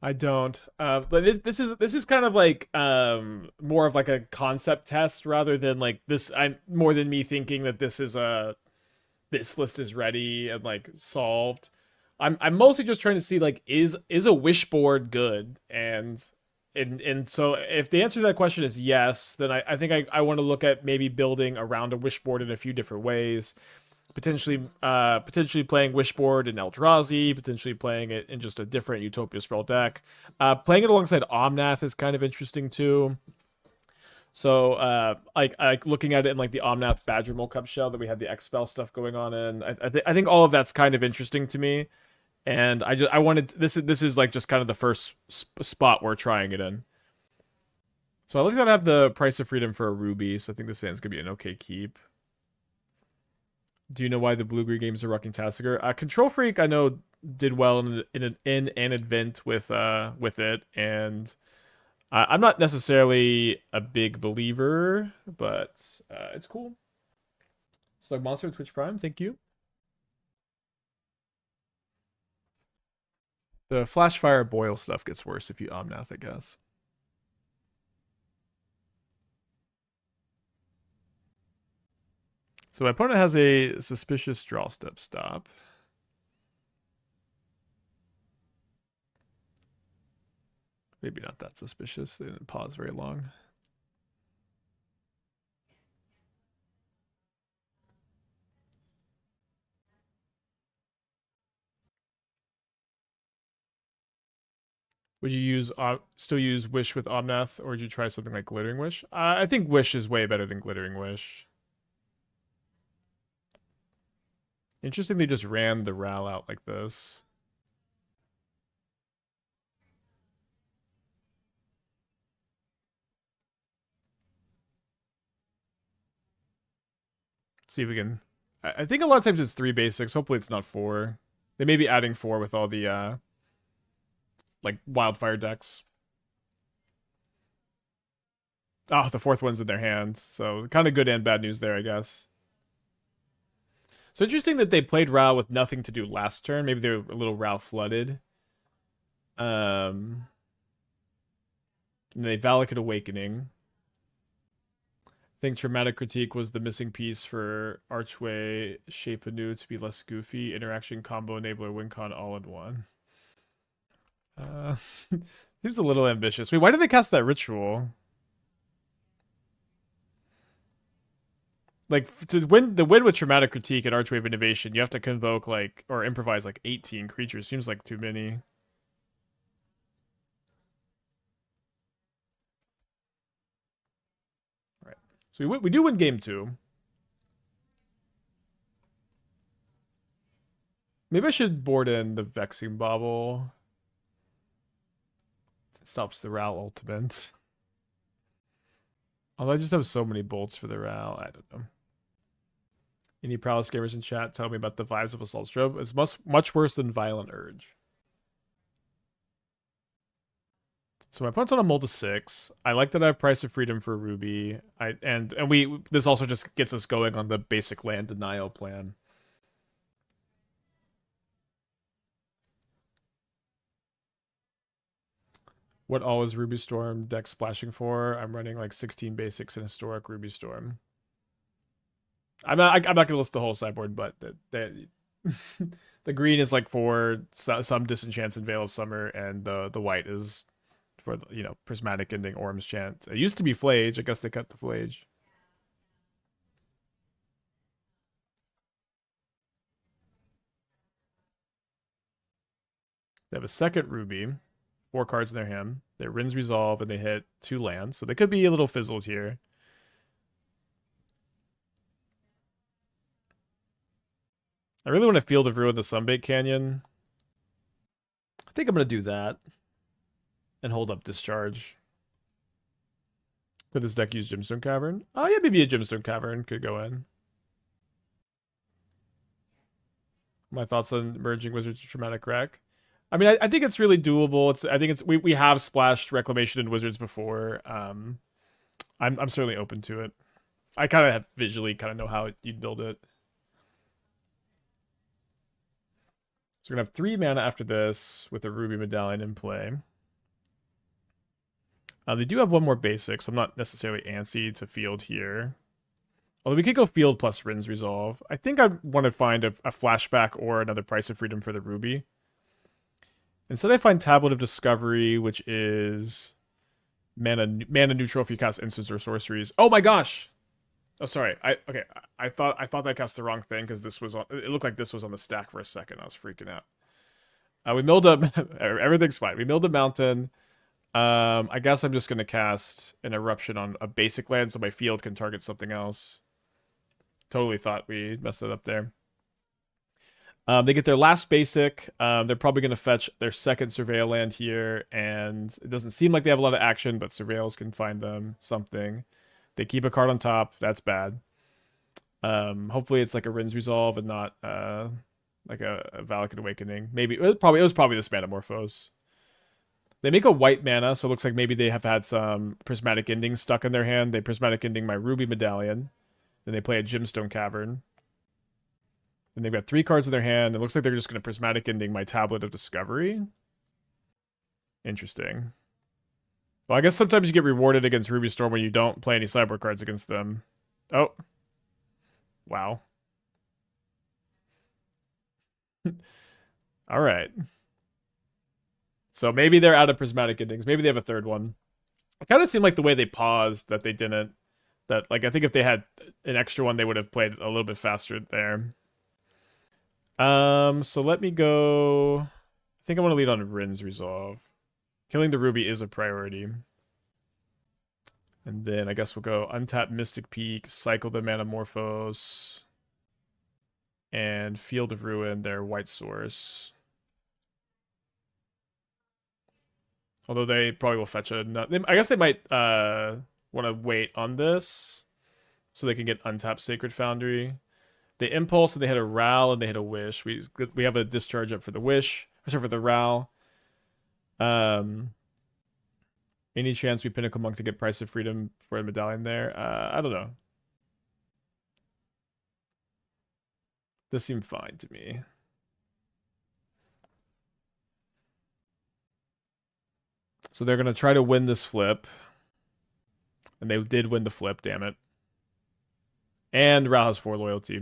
I don't. But this is kind of like more of like a concept test rather than like this. I'm more than me thinking that this list is ready and like solved. I'm mostly just trying to see like is a wish board good, and so if the answer to that question is yes, then I think I want to look at maybe building around a wish board in a few different ways. Potentially playing Wishboard in Eldrazi, potentially playing it in just a different Utopia Spell deck. Playing it alongside Omnath is kind of interesting too. So, like looking at it in like the Omnath Badgermole Cup shell that we had the X-Spell stuff going on in. I think all of that's kind of interesting to me, and I wanted this is like just kind of the first spot we're trying it in. So I like that I have the Price of Freedom for a Ruby, so I think this hand's gonna be an okay keep. Do you know why the blue-green games are rocking Tasigur? Control Freak, I know, did well in an event with it, and I'm not necessarily a big believer, but it's cool. Slug Monster Twitch Prime, thank you. The Flashfire Boil stuff gets worse if you Omnath, I guess. So my opponent has a suspicious draw step stop. Maybe not that suspicious. They didn't pause very long. Would you still use Wish with Omnath, or would you try something like Glittering Wish? I think Wish is way better than Glittering Wish. Interesting they just ran the Ral out like this. Let's see if we can... I think a lot of times it's 3 basics. Hopefully it's not 4. They may be adding 4 with all the, like, wildfire decks. Oh, the 4th one's in their hand. So kind of good and bad news there, I guess. So interesting that they played Ral with nothing to do last turn. Maybe they're a little Ral flooded. And they Valakut Awakening. I think Traumatic Critique was the missing piece for Archway Shape Anew to be less goofy. Interaction, Combo, Enabler, Wincon all in one. Seems a little ambitious. Wait, why did they cast that ritual? Like, to win with Traumatic Critique and Archway of Innovation, you have to convoke, like, or improvise, like, 18 creatures. Seems like too many. Right. So we do win game 2. Maybe I should board in the Vexing Bauble. It stops the Ral ultimate. Although I just have so many bolts for the Ral, I don't know. Any Prowess gamers in chat tell me about the vibes of Assault Strobe. It's much worse than Violent Urge. So my opponent's on a Mold of 6. I like that I have Price of Freedom for Ruby. This also just gets us going on the basic land denial plan. What all is Ruby Storm deck splashing for? I'm running like 16 basics in Historic Ruby Storm. I'm not gonna list the whole sideboard, but the green is like for some Disenchants in Veil of Summer, and the white is for Prismatic Ending, Orm's Chant. It used to be Flage. I guess they cut the Flage. They have a second Ruby, 4 cards in their hand. They Wrenn's Resolve, and they hit 2 lands, so they could be a little fizzled here. I really want to Field of Ruin the Sunbait Canyon. I think I'm going to do that. And hold up Discharge. Could this deck use Gemstone Cavern? Oh yeah, maybe a Gemstone Cavern could go in. My thoughts on merging Wizards to Traumatic Wreck. I mean, I think it's really doable. I think we have splashed Reclamation in Wizards before. I'm certainly open to it. I kind of visually know how you'd build it. So we're gonna have 3 mana after this with a Ruby Medallion in play. They do have 1 more basic, so I'm not necessarily antsy to field here. Although we could go field plus Wrenn's Resolve. I think I want to find a Flashback or another Price of Freedom for the Ruby. Instead I find Tablet of Discovery, which is mana neutral if you cast instants or sorceries. Oh my gosh! Oh, sorry. I thought I cast the wrong thing because this was on. It looked like this was on the stack for a second. I was freaking out. We milled up. Everything's fine. We milled a mountain. I guess I'm just gonna cast an Eruption on a basic land so my field can target something else. Totally thought we messed it up there. They get their last basic. They're probably gonna fetch their second Surveil land here, and it doesn't seem like they have a lot of action, but Surveils can find them something. They keep a card on top. That's bad. Hopefully it's like a Wrenn's Resolve and not like a Valakut Awakening. Maybe it was probably this Manamorphose. They make a white mana, so it looks like maybe they have had some Prismatic Ending stuck in their hand. They Prismatic Ending my Ruby Medallion. Then they play a Gemstone Cavern. And they've got 3 cards in their hand. It looks like they're just going to Prismatic Ending my Tablet of Discovery. Interesting. Well, I guess sometimes you get rewarded against Ruby Storm when you don't play any sideboard cards against them. Oh. Wow. All right. So maybe they're out of Prismatic Endings. Maybe they have a third one. It kind of seemed like the way they paused that they didn't. That, like, I think if they had an extra one, they would have played a little bit faster there. So let me go... I think I want to lead on Wrenn's Resolve. Killing the Ruby is a priority. And then I guess we'll go untap Mystic Peak, cycle the Manamorphose. And Field of Ruin, their white source. Although they probably will fetch I guess they might want to wait on this so they can get untapped Sacred Foundry. They Impulse and they had a Ral and they had a Wish. We have a Discharge up for the Wish. Sorry, for the Ral. Any chance we Pinnacle Monk to get Price of Freedom for a Medallion there? I don't know. This seemed fine to me. So they're going to try to win this flip. And they did win the flip, damn it. And Ral has 4 loyalty.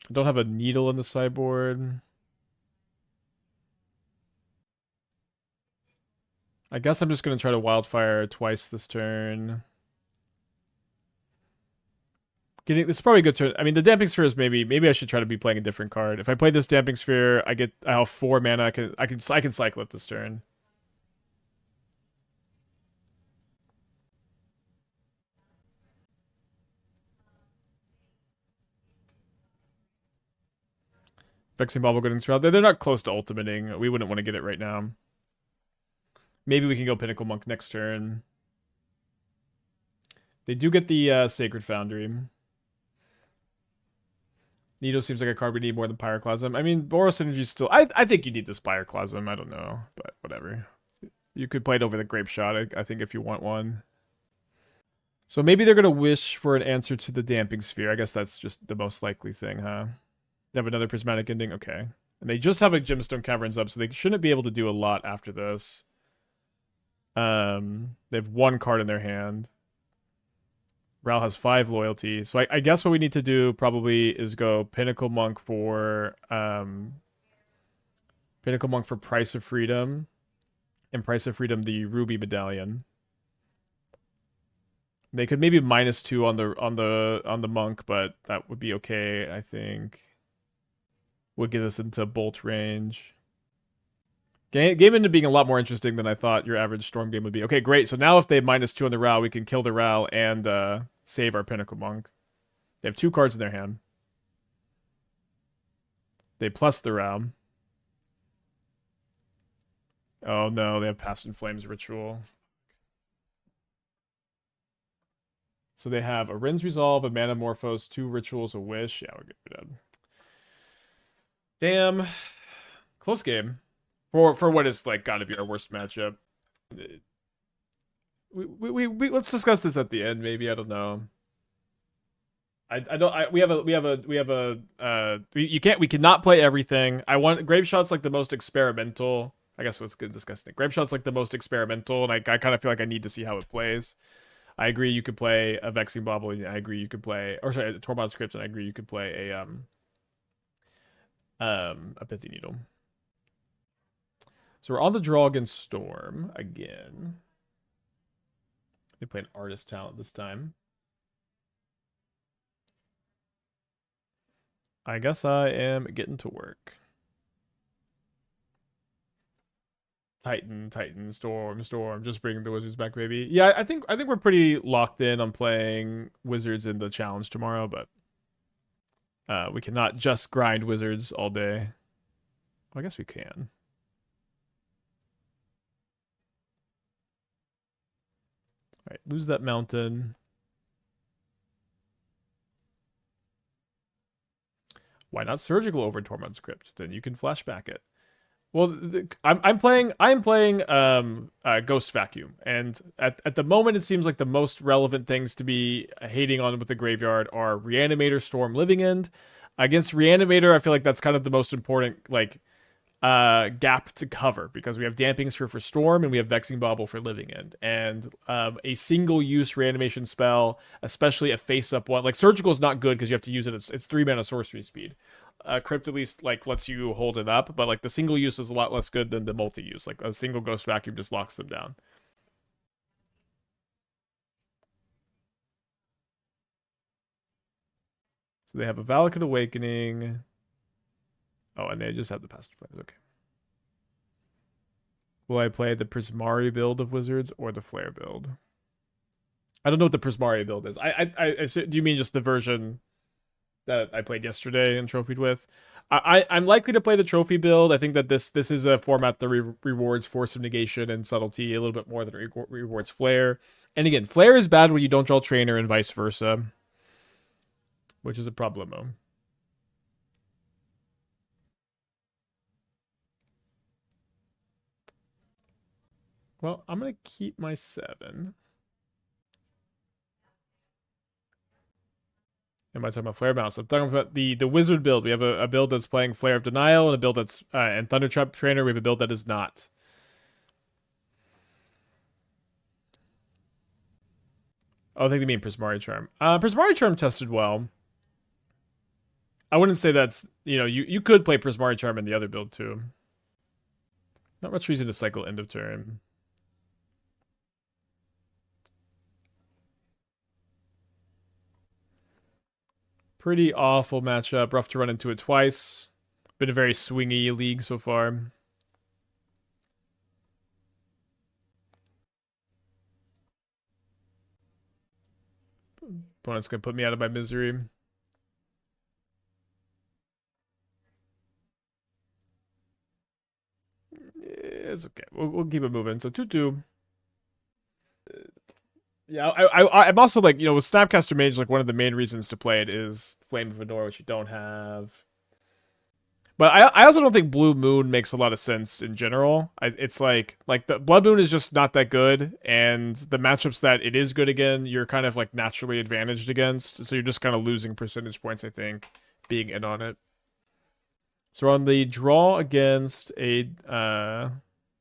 I don't have a needle in the sideboard. I guess I'm just going to try to Wildfire twice this turn. This is probably a good turn. I mean, the Damping Sphere is maybe I should try to be playing a different I play this Damping Sphere, I have 4 mana. I can cycle it this turn. Vexing Bauble getting throughout. They're not close to ultimating. We wouldn't want to get it right now. Maybe we can go Pinnacle Monk next turn. They do get the Sacred Foundry. Needle seems like a card we need more than Pyroclasm. I mean, Boros Energy still... I think you need this Pyroclasm. I don't know, but whatever. You could play it over the Grape Shot, I think, if you want one. So maybe they're going to wish for an answer to the Damping Sphere. I guess that's just the most likely thing, huh? They have another Prismatic Ending? Okay. And they just have a Gemstone Caverns up, so they shouldn't be able to do a lot after this. They have 1 card in their hand. Ral has 5 loyalty. So I guess what we need to do probably is go Pinnacle Monk for Price of Freedom. And Price of Freedom the Ruby Medallion. They could maybe -2 on the monk, but that would be okay, I think. Would get us into bolt range. Game ended up being a lot more interesting than I thought your average Storm game would be. Okay, great. So now if they have -2 on the Ral, we can kill the Ral and save our Pinnacle Monk. They have 2 cards in their hand. They plus the Ral. Oh no, they have Past in Flames Ritual. So they have a Wrenn's Resolve, a Manamorphose, 2 Rituals, a Wish. Yeah, we're good. Damn. Close game. For what is like got to be our worst matchup. We let's discuss this at the end. Maybe I don't know. We cannot play everything. Grape Shot's like the most experimental. I guess what's good discussing. Grape Shot's like the most experimental, and I kind of feel like I need to see how it plays. I agree you could play a Vexing Bauble. I agree you could play, or sorry, a Tormod Script, and I agree you could play a Pithing Needle. So we're on the draw against Storm again. They play an Artist Talent this time. I guess I am getting to work. Titan, Storm, just bringing the Wizards back, baby. Yeah, I think we're pretty locked in on playing Wizards in the challenge tomorrow, but we cannot just grind Wizards all day. Well, I guess we can. All right, lose that mountain. Why not Surgical over Tormod's Crypt? Then you can flashback it. Well, I'm playing Ghost Vacuum, and at the moment it seems like the most relevant things to be hating on with the graveyard are Reanimator, Storm, Living End. Against Reanimator, I feel like that's kind of the most important gap to cover, because we have Damping Sphere for Storm and we have Vexing Bauble for Living End, and a single use reanimation spell, especially a face up one, like Surgical is not good because you have to use it. It's 3 mana sorcery speed. Crypt at least lets you hold it up, but the single use is a lot less good than the multi use. Like a single Ghost Vacuum just locks them down. So they have a Valakut Awakening. Oh, and they just have the Passive Flames. Okay. Will I play the Prismari build of Wizards or the Flare build? I don't know what the Prismari build is. Do you mean just the version that I played yesterday and trophied with? I'm likely to play the trophy build. I think that this is a format that rewards Force of Negation and Subtlety a little bit more than it rewards Flare. And again, Flare is bad when you don't draw Trainer and vice versa, which is a problemo. Well, I'm going to keep my 7. Am I talking about Flare Bounce? I'm talking about the Wizard build. We have a build that's playing Flare of Denial, and a build that's and Thunder Trap Trainer. We have a build that is not. Oh, I think they mean Prismari Charm. Prismari Charm tested well. I wouldn't say that's, you could play Prismari Charm in the other build too. Not much reason to cycle end of turn. Pretty awful matchup. Rough to run into it twice. Been a very swingy league so far. Opponent's gonna put me out of my misery. It's okay. We'll keep it moving. So 2-2. Yeah, I'm also like, with Snapcaster Mage, like one of the main reasons to play it is Flame of Venor, which you don't have. But I also don't think Blue Moon makes a lot of sense in general. It's like the Blood Moon is just not that good, and the matchups that it is good again, you're kind of like naturally advantaged against. So you're just kind of losing percentage points, I think, being in on it. So on the draw against the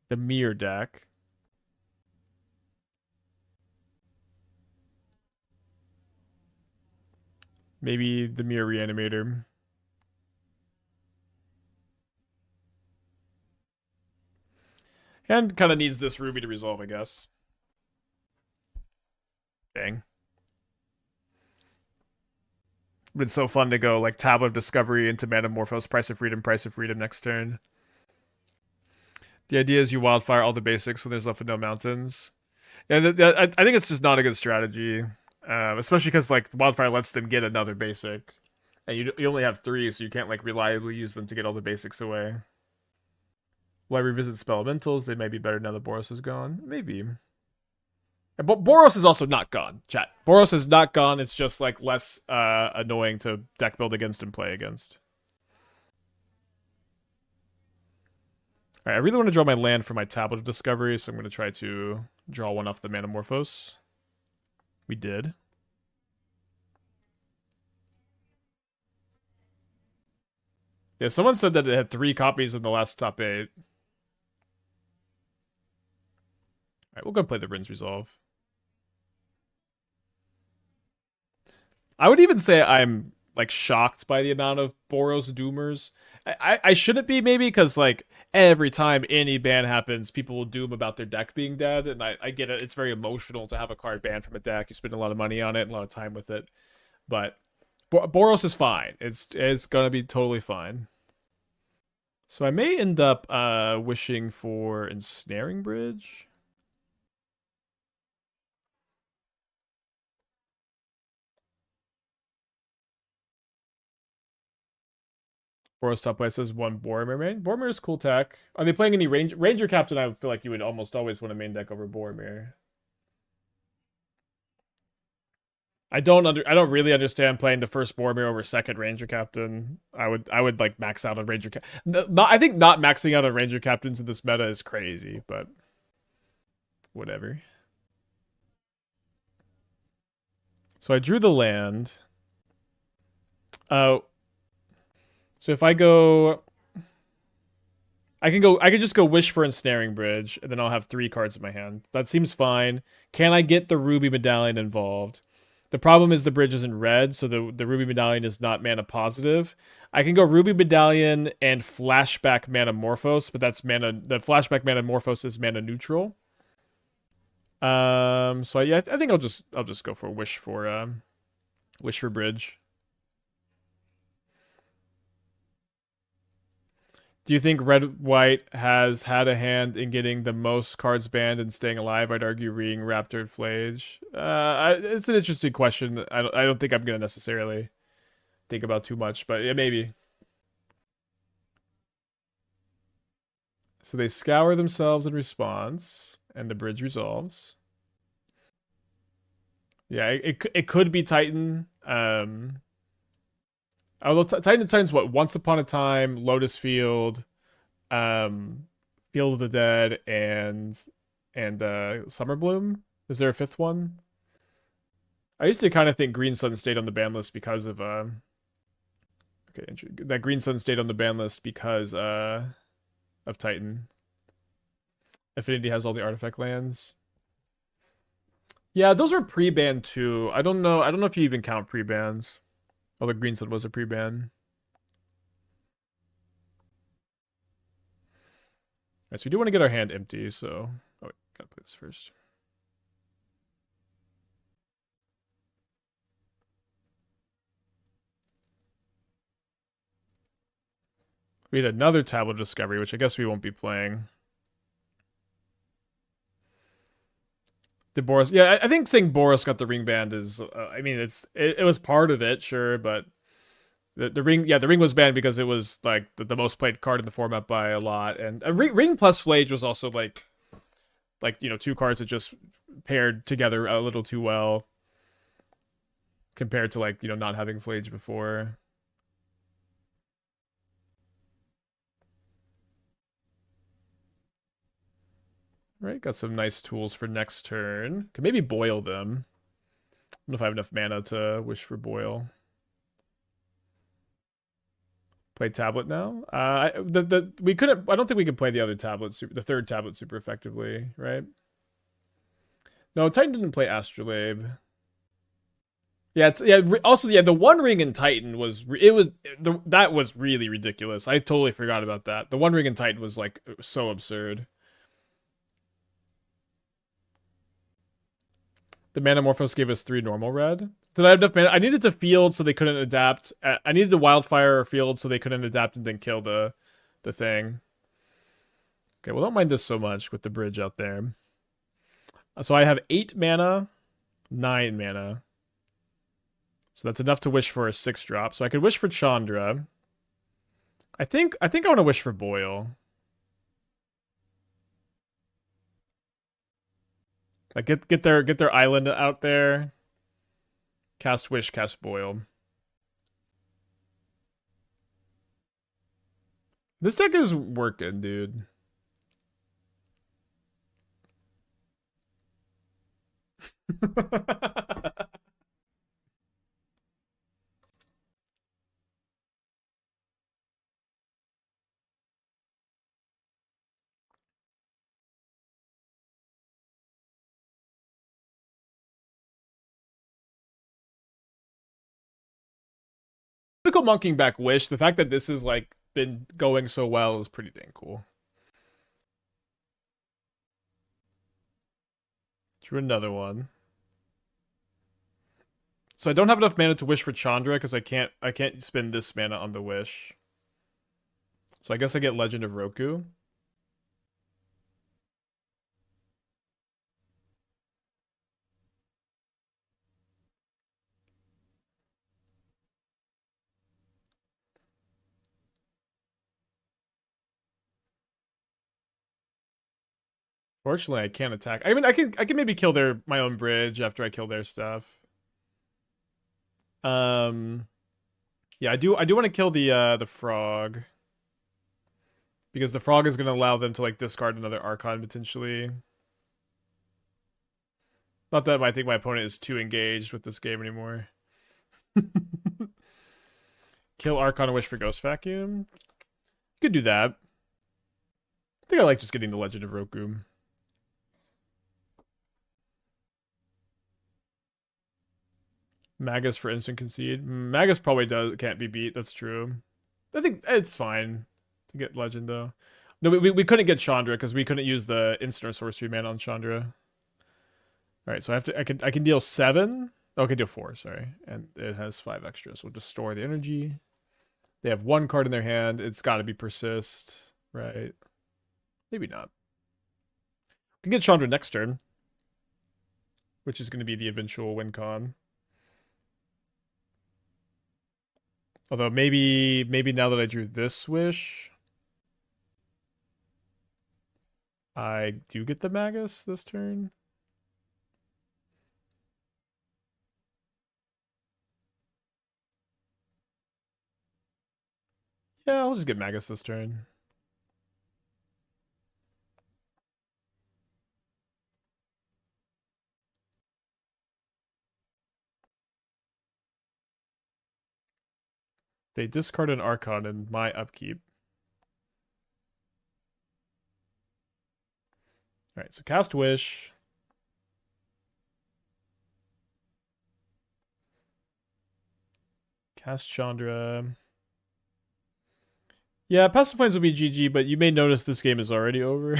Mirror deck. Maybe the Mirror Reanimator. And kind of needs this Ruby to resolve, I guess. Dang. Been so fun to go like Tablet of Discovery into Manamorphose, Price of Freedom next turn. The idea is you wildfire all the basics when there's left with no mountains. Yeah, I think it's just not a good strategy. Especially because like wildfire lets them get another basic. And you only have 3, so you can't like reliably use them to get all the basics away. Will I revisit Spelementals? They may be better now that Boros is gone. Maybe. But Boros is also not gone, chat. Boros is not gone. It's just like less annoying to deck build against and play against. Alright, I really want to draw my land for my Tablet of Discovery, so I'm going to try to draw one off the Manamorphose. We did. Yeah, someone said that it had 3 copies in the last top 8. Alright, we'll go play the Wrenn's Resolve. I would even say I'm like shocked by the amount of Boros Doomers. I shouldn't be, maybe, because like every time any ban happens, people will doom about their deck being dead, and I get it. It's very emotional to have a card banned from a deck. You spend a lot of money on it and a lot of time with it, but Boros is fine. It's gonna be totally fine. So I may end up wishing for Ensnaring Bridge. Boros top play says 1 Boromir main. Boromir is cool tech. Are they playing any Ranger Captain? I feel like you would almost always want a main deck over Boromir. I don't really understand playing the first Boromir over second Ranger Captain. I would like max out on Ranger Captain. I think not maxing out on Ranger Captains in this meta is crazy, but whatever. So I drew the land. So if I go, I can just go Wish for Ensnaring Bridge, and then I'll have 3 cards in my hand. That seems fine. Can I get the Ruby Medallion involved? The problem is the bridge is in red, so the Ruby Medallion is not mana positive. I can go Ruby Medallion and Flashback Manamorphose, but that's mana. The Flashback Manamorphose is mana neutral. So yeah, I think I'll just go for Wish for Bridge. Do you think red white has had a hand in getting the most cards banned and staying alive? I'd argue Ring, Raptor, and Flage. It's an interesting question. I don't think I'm gonna necessarily think about too much, but yeah, maybe. So they scour themselves in response, and the bridge resolves. Yeah, it could be Titan. Although Titan's what? Once Upon a Time, Lotus Field, um, Field of the Dead, and Summer Bloom. Is there a fifth one? I used to kind of think Green Sun stayed on the ban list because of okay, that Green Sun stayed on the ban list because of Titan. Affinity has all the artifact lands. Yeah, those were pre-banned too. I don't know. I don't know if you even count pre-bans. Although Green Sun was a pre-ban. Right, so we do want to get our hand empty, so... Oh, wait, gotta play this first. We had another Tablet Discovery, which I guess we won't be playing. Did Boros... Yeah, I think saying Boros got the ring banned is... I mean, it was part of it, sure, but... The ring, yeah, the ring was banned because it was like the most played card in the format by a lot, and ring plus Flage was also like you know, two cards that just paired together a little too well compared to like, you know, not having Flage before. Right, got some nice tools for next turn. Could maybe boil them. I don't know if I have enough mana to wish for boil. Play tablet now. We couldn't. I don't think we could play the other tablet, the third tablet, super effectively, right? No, Titan didn't play Astrolabe. Yeah, Also, yeah, the One Ring in Titan that was really ridiculous. I totally forgot about that. The One Ring in Titan was like so absurd. The Manamorphose gave us 3 normal red. Did I have enough mana? I needed to field so they couldn't adapt. I needed the Wildfire or field so they couldn't adapt and then kill the thing. Okay, well, don't mind this so much with the bridge out there. So I have 8 mana, 9 mana. So that's enough to wish for a 6-drop. So I could wish for Chandra. I think I want to wish for Boil. Like get their island out there. Cast Wish, cast Boil. This deck is working, dude. Typical monkeying back Wish. The fact that this has like been going so well is pretty dang cool. Drew another one. So I don't have enough mana to wish for Chandra because I can't spend this mana on the wish. So I guess I get Legend of Roku. Fortunately, I can't attack. I mean, I can maybe kill my own bridge after I kill their stuff. Yeah, I do want to kill the frog. Because the frog is going to allow them to like discard another Archon potentially. Not that I think my opponent is too engaged with this game anymore. Kill Archon and wish for Ghost Vacuum. Could do that. I think I like just getting the Legend of Roku. Magus for instant concede. Magus probably can't be beat. That's true. I think it's fine to get Legend though. No, we couldn't get Chandra because we couldn't use the instant or sorcery mana on Chandra. All right, so I can deal 7. Oh, I can deal 4. Sorry, and it has 5 extra. So we'll just store the energy. They have one card in their hand. It's got to be Persist, right? Maybe not. We can get Chandra next turn, which is going to be the eventual win con. Although maybe now that I drew this wish, I do get the Magus this turn. Yeah, I'll just get Magus this turn. They discard an Archon in my upkeep. Alright, so cast Wish. Cast Chandra. Yeah, Passive Flames will be GG, but you may notice this game is already over.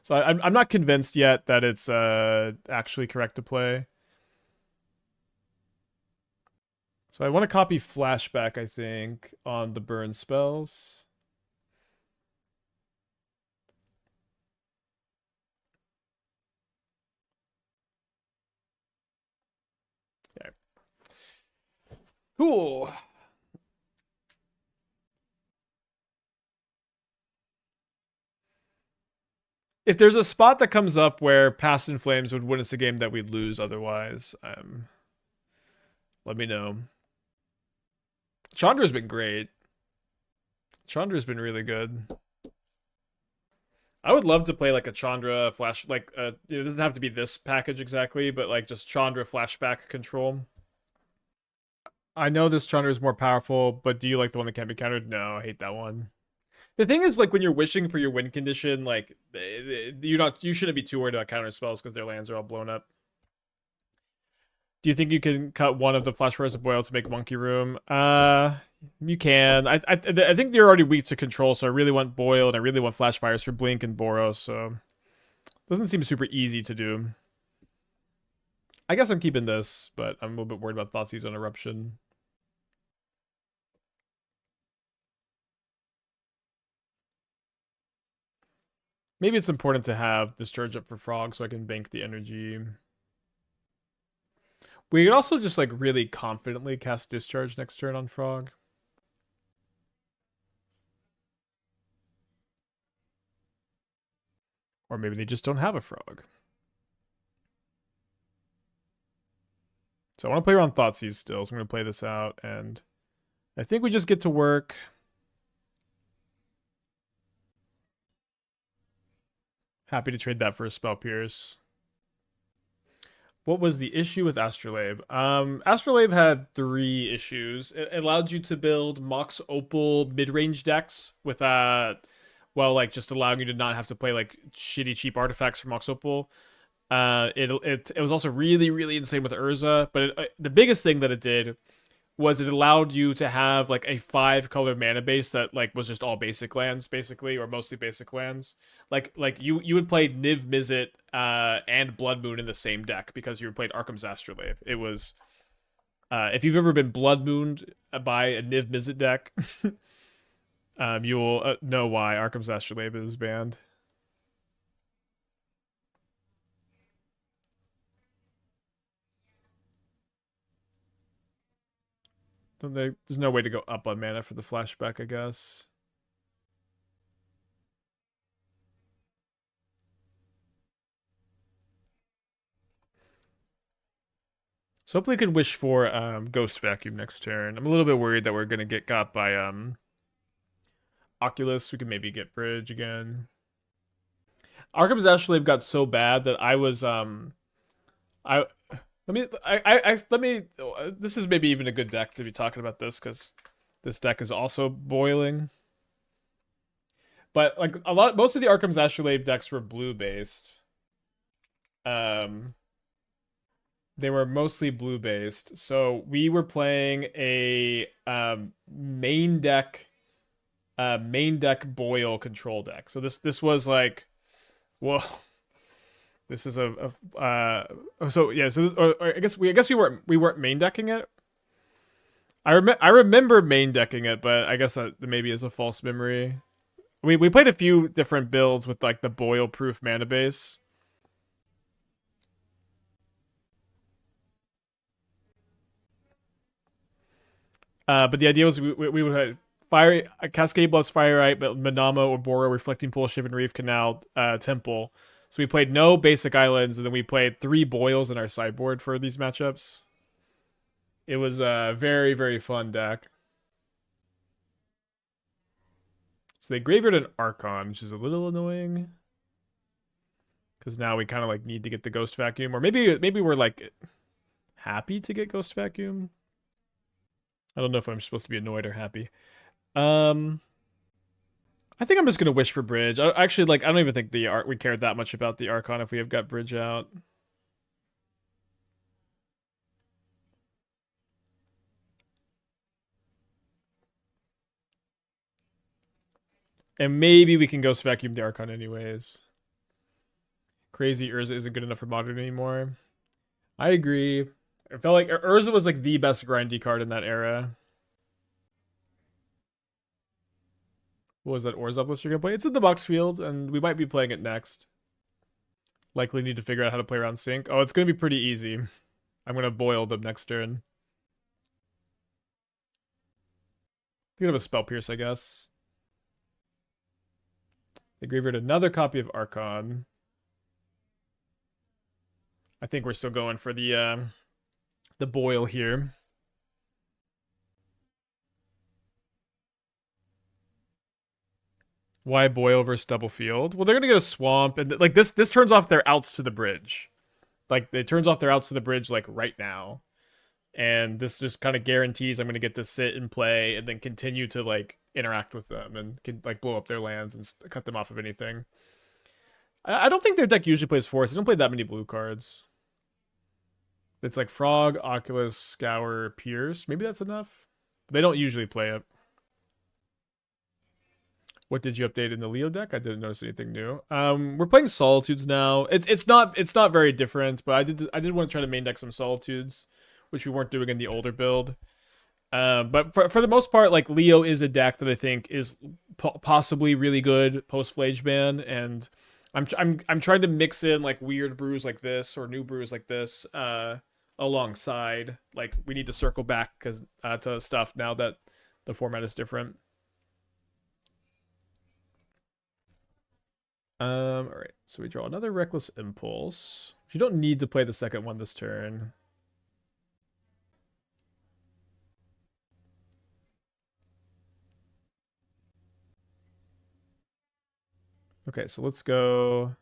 So I'm not convinced yet that it's actually correct to play. So I want to copy Flashback, I think, on the burn spells. Okay. Cool. If there's a spot that comes up where Past in Flames would win us a game that we'd lose otherwise, let me know. Chandra's been great. Chandra's been really good. I would love to play like a Chandra flash, like it doesn't have to be this package exactly, but like just Chandra flashback control. I know this Chandra is more powerful, but do you like the one that can't be countered? No, I hate that one. The thing is, like when you're wishing for your win condition, like you shouldn't be too worried about counter spells because their lands are all blown up. Do you think you can cut one of the Flashfires of Boil to make Monkey Room? You can. I think you're already weak to control, so I really want Boil and I really want Flashfires for Blink and Boros, so doesn't seem super easy to do. I guess I'm keeping this, but I'm a little bit worried about Thoughtseize on Eruption. Maybe it's important to have Discharge up for Frog so I can bank the energy. We could also just like really confidently cast Discharge next turn on Frog. Or maybe they just don't have a Frog. So I want to play around Thoughtseize still, so I'm going to play this out, and I think we just get to work. Happy to trade that for a Spell Pierce. What was the issue with Astrolabe? Astrolabe had 3 issues. It allowed you to build Mox Opal mid-range decks with well, like just allowing you to not have to play like shitty cheap artifacts for Mox Opal. It was also really, really insane with Urza, but the biggest thing that it did was it allowed you to have like a 5-color mana base that like was just all basic lands basically, or mostly basic lands. Like you would play Niv Mizzet and Blood Moon in the same deck because you played Arkham's Astrolabe. It was if you've ever been Blood Mooned by a Niv Mizzet deck, you will know why Arkham's Astrolabe is banned. There's no way to go up on mana for the flashback, I guess. So hopefully we can wish for Ghost Vacuum next turn. I'm a little bit worried that we're gonna get got by Oculus. We can maybe get Bridge again. Arkham's Astrolabe got so bad that I was let me this is maybe even a good deck to be talking about this because this deck is also boiling. But like most of the Arkham's Astrolabe decks were blue based. They were mostly blue based. So we were playing a main deck boil control deck. So this was like, whoa. This is so yeah, so this, or I guess we weren't main decking it. I remember main decking it, but I guess that maybe is a false memory. We played a few different builds with like the boil proof mana base. But the idea was we would have fire Cascade Blast, Firelight, but Manamo, Oboro, Reflecting Pool, Shivan Reef, Canal, Temple. So we played no basic islands, and then we played 3 boils in our sideboard for these matchups. It was a very, very fun deck. So they graveyard an Archon, which is a little annoying. Because now we kind of like need to get the Ghost Vacuum. Or maybe we're like happy to get Ghost Vacuum. I don't know if I'm supposed to be annoyed or happy. Um, I think I'm just gonna wish for Bridge. I actually like. I don't even think we cared that much about the Archon if we have got Bridge out. And maybe we can Ghost Vacuum the Archon anyways. Crazy Urza isn't good enough for Modern anymore. I agree. I felt like Urza was like the best grindy card in that era. What was that Orzhov list you're gonna play? It's in the box field, and we might be playing it next. Likely need to figure out how to play around sync. Oh, it's gonna be pretty easy. I'm gonna boil them next turn. Think of a Spell Pierce, I guess. They graveyard another copy of Archon. I think we're still going for the boil here. Why boil versus double field? Well, they're gonna get a swamp, and like this turns off their outs to the bridge. Like it turns off their outs to the bridge like right now, and this just kind of guarantees I'm gonna get to sit and play, and then continue to like interact with them and can like blow up their lands and cut them off of anything. I don't think their deck usually plays force. They don't play that many blue cards. It's like Frog, Oculus, Scour, Pierce. Maybe that's enough. They don't usually play it. What did you update in the Leo deck? I didn't notice anything new. We're playing Solitudes now. It's not very different, but I did want to try to main deck some Solitudes, which we weren't doing in the older build. But for the most part, like Leo is a deck that I think is possibly really good post Flage Ban, and I'm trying to mix in like weird brews like this or new brews like this alongside. Like we need to circle back because to stuff now that the format is different. All right. So we draw another Reckless Impulse. You don't need to play the second one this turn. Okay, so let's go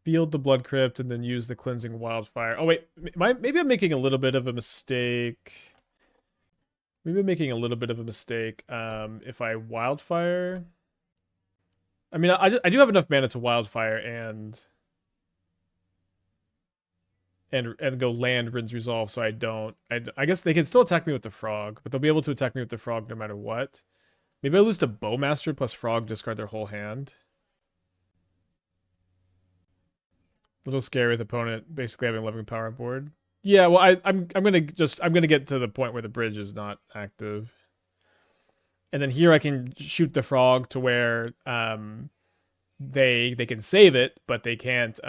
field the Blood Crypt and then use the Cleansing Wildfire. Oh wait, maybe I'm making a little bit of a mistake. Maybe I'm making a little bit of a mistake. If I Wildfire, I mean, I do have enough mana to Wildfire and go land Rin's Resolve, so I don't. I guess they can still attack me with the Frog, but they'll be able to attack me with the Frog no matter what. Maybe I lose to Bowmaster plus Frog, discard their whole hand. A little scary with opponent basically having 11 power on board. Yeah, well, I'm gonna get to the point where the bridge is not active, and then here I can shoot the Frog to where they can save it, but they can't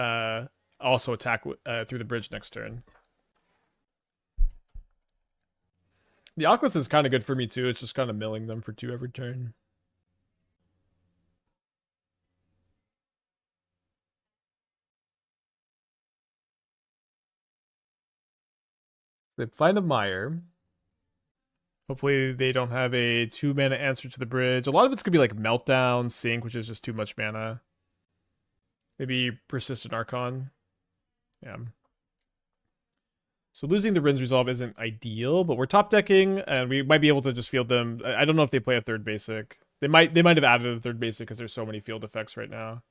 also attack through the bridge next turn. The Oculus is kind of good for me too. It's just kind of milling them for 2 every turn. They find a Mire. Hopefully they don't have a 2 mana answer to the bridge. A lot of it's gonna be like Meltdown, Sync, which is just too much mana. Maybe Persistent Archon. Yeah. So losing the Rin's Resolve isn't ideal, but we're top decking, and we might be able to just field them. I don't know if they play a third basic. They might have added a third basic because there's so many field effects right now.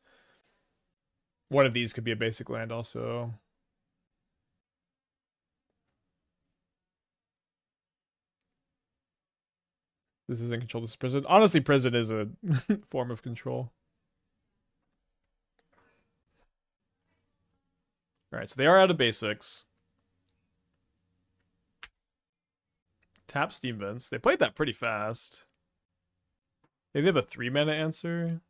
One of these could be a basic land also. This isn't control, this is prison. Honestly, prison is a form of control. Alright, so they are out of basics. Tap Steam Vents. They played that pretty fast. Maybe they have a 3-mana answer.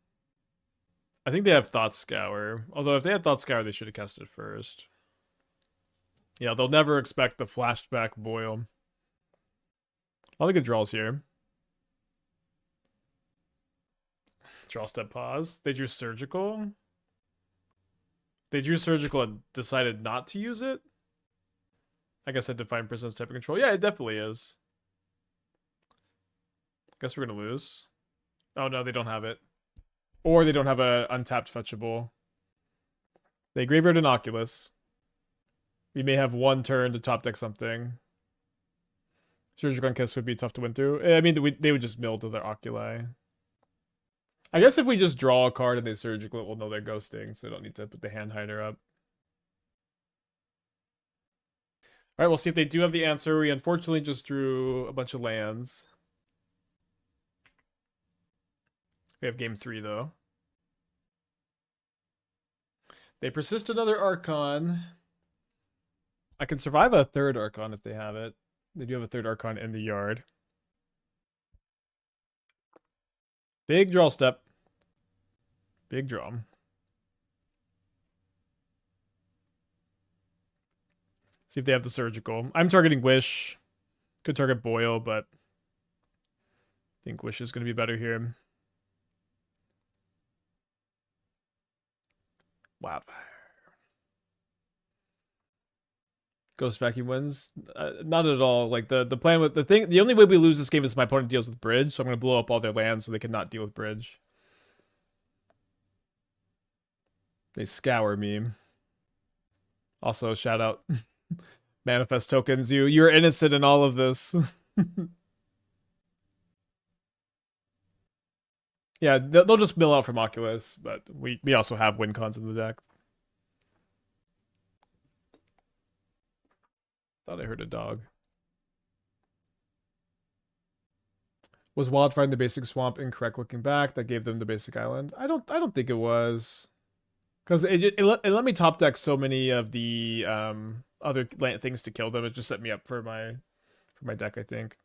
I think they have Thought Scour. Although if they had Thought Scour, they should have cast it first. Yeah, they'll never expect the Flashback Boil. A lot of good draws here. Draw step pause. They drew Surgical. They drew Surgical and decided not to use it. I guess I define Presence type of control. Yeah, it definitely is. Guess we're gonna lose. Oh no, they don't have it. Or they don't have a untapped fetchable. They graveyard an Oculus. We may have one turn to top deck something. Surgical Kiss would be tough to win through. I mean, they would just mill to their Oculi. I guess if we just draw a card and they Surgical, we'll know they're ghosting, so they don't need to put the hand hider up. Alright, we'll see if they do have the answer. We unfortunately just drew a bunch of lands. We have game 3, though. They persist another Archon. I can survive a third Archon if they have it. They do have a third Archon in the yard. Big draw step. Big draw. See if they have the Surgical. I'm targeting Wish. Could target Boil, but I think Wish is going to be better here. Wildfire. Ghost Vacuum wins. Not at all. Like the plan with the only way we lose this game is my opponent deals with Bridge, so I'm going to blow up all their lands so they cannot deal with Bridge. They scour me. Also, shout out Manifest Tokens. You're innocent in all of this. Yeah, they'll just mill out from Oculus, but we also have win cons in the deck. Thought I heard a dog. Was Wildfire in the basic swamp incorrect looking back? That gave them the basic island. I don't think it was, because it let me top deck so many of the other things to kill them. It just set me up for my deck, I think.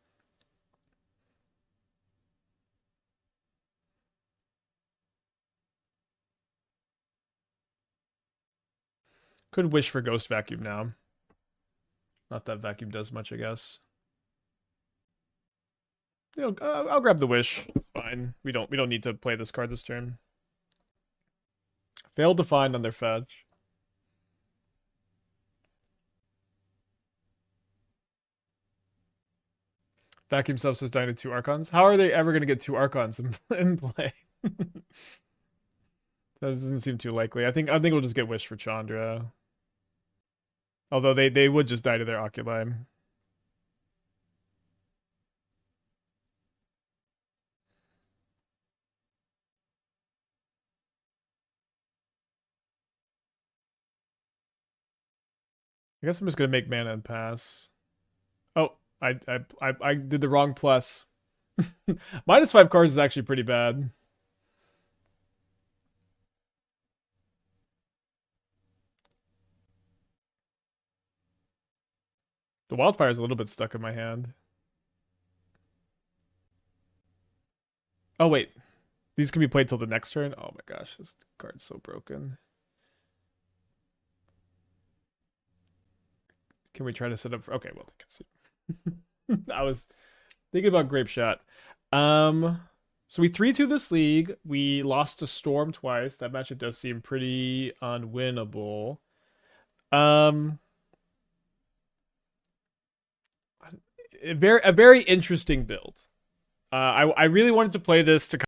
Could wish for Ghost Vacuum now. Not that Vacuum does much, I guess. You know, I'll grab the wish. It's fine. We don't need to play this card this turn. Failed to find on their fetch. Vacuum Substance dying to 2 Archons. How are they ever going to get 2 Archons in play? That doesn't seem too likely. I think we'll just get Wish for Chandra. Although they would just die to their Oculi. I guess I'm just gonna make mana and pass. Oh, I did the wrong plus. -5 cards is actually pretty bad. The Wildfire is a little bit stuck in my hand. Oh wait, these can be played till the next turn. Oh my gosh, this card's so broken. Can we try to set up for... Okay, well, they can see. I was thinking about Grape Shot. So we 3-2 this league. We lost to Storm twice. That matchup does seem pretty unwinnable. A very interesting build. I really wanted to play this to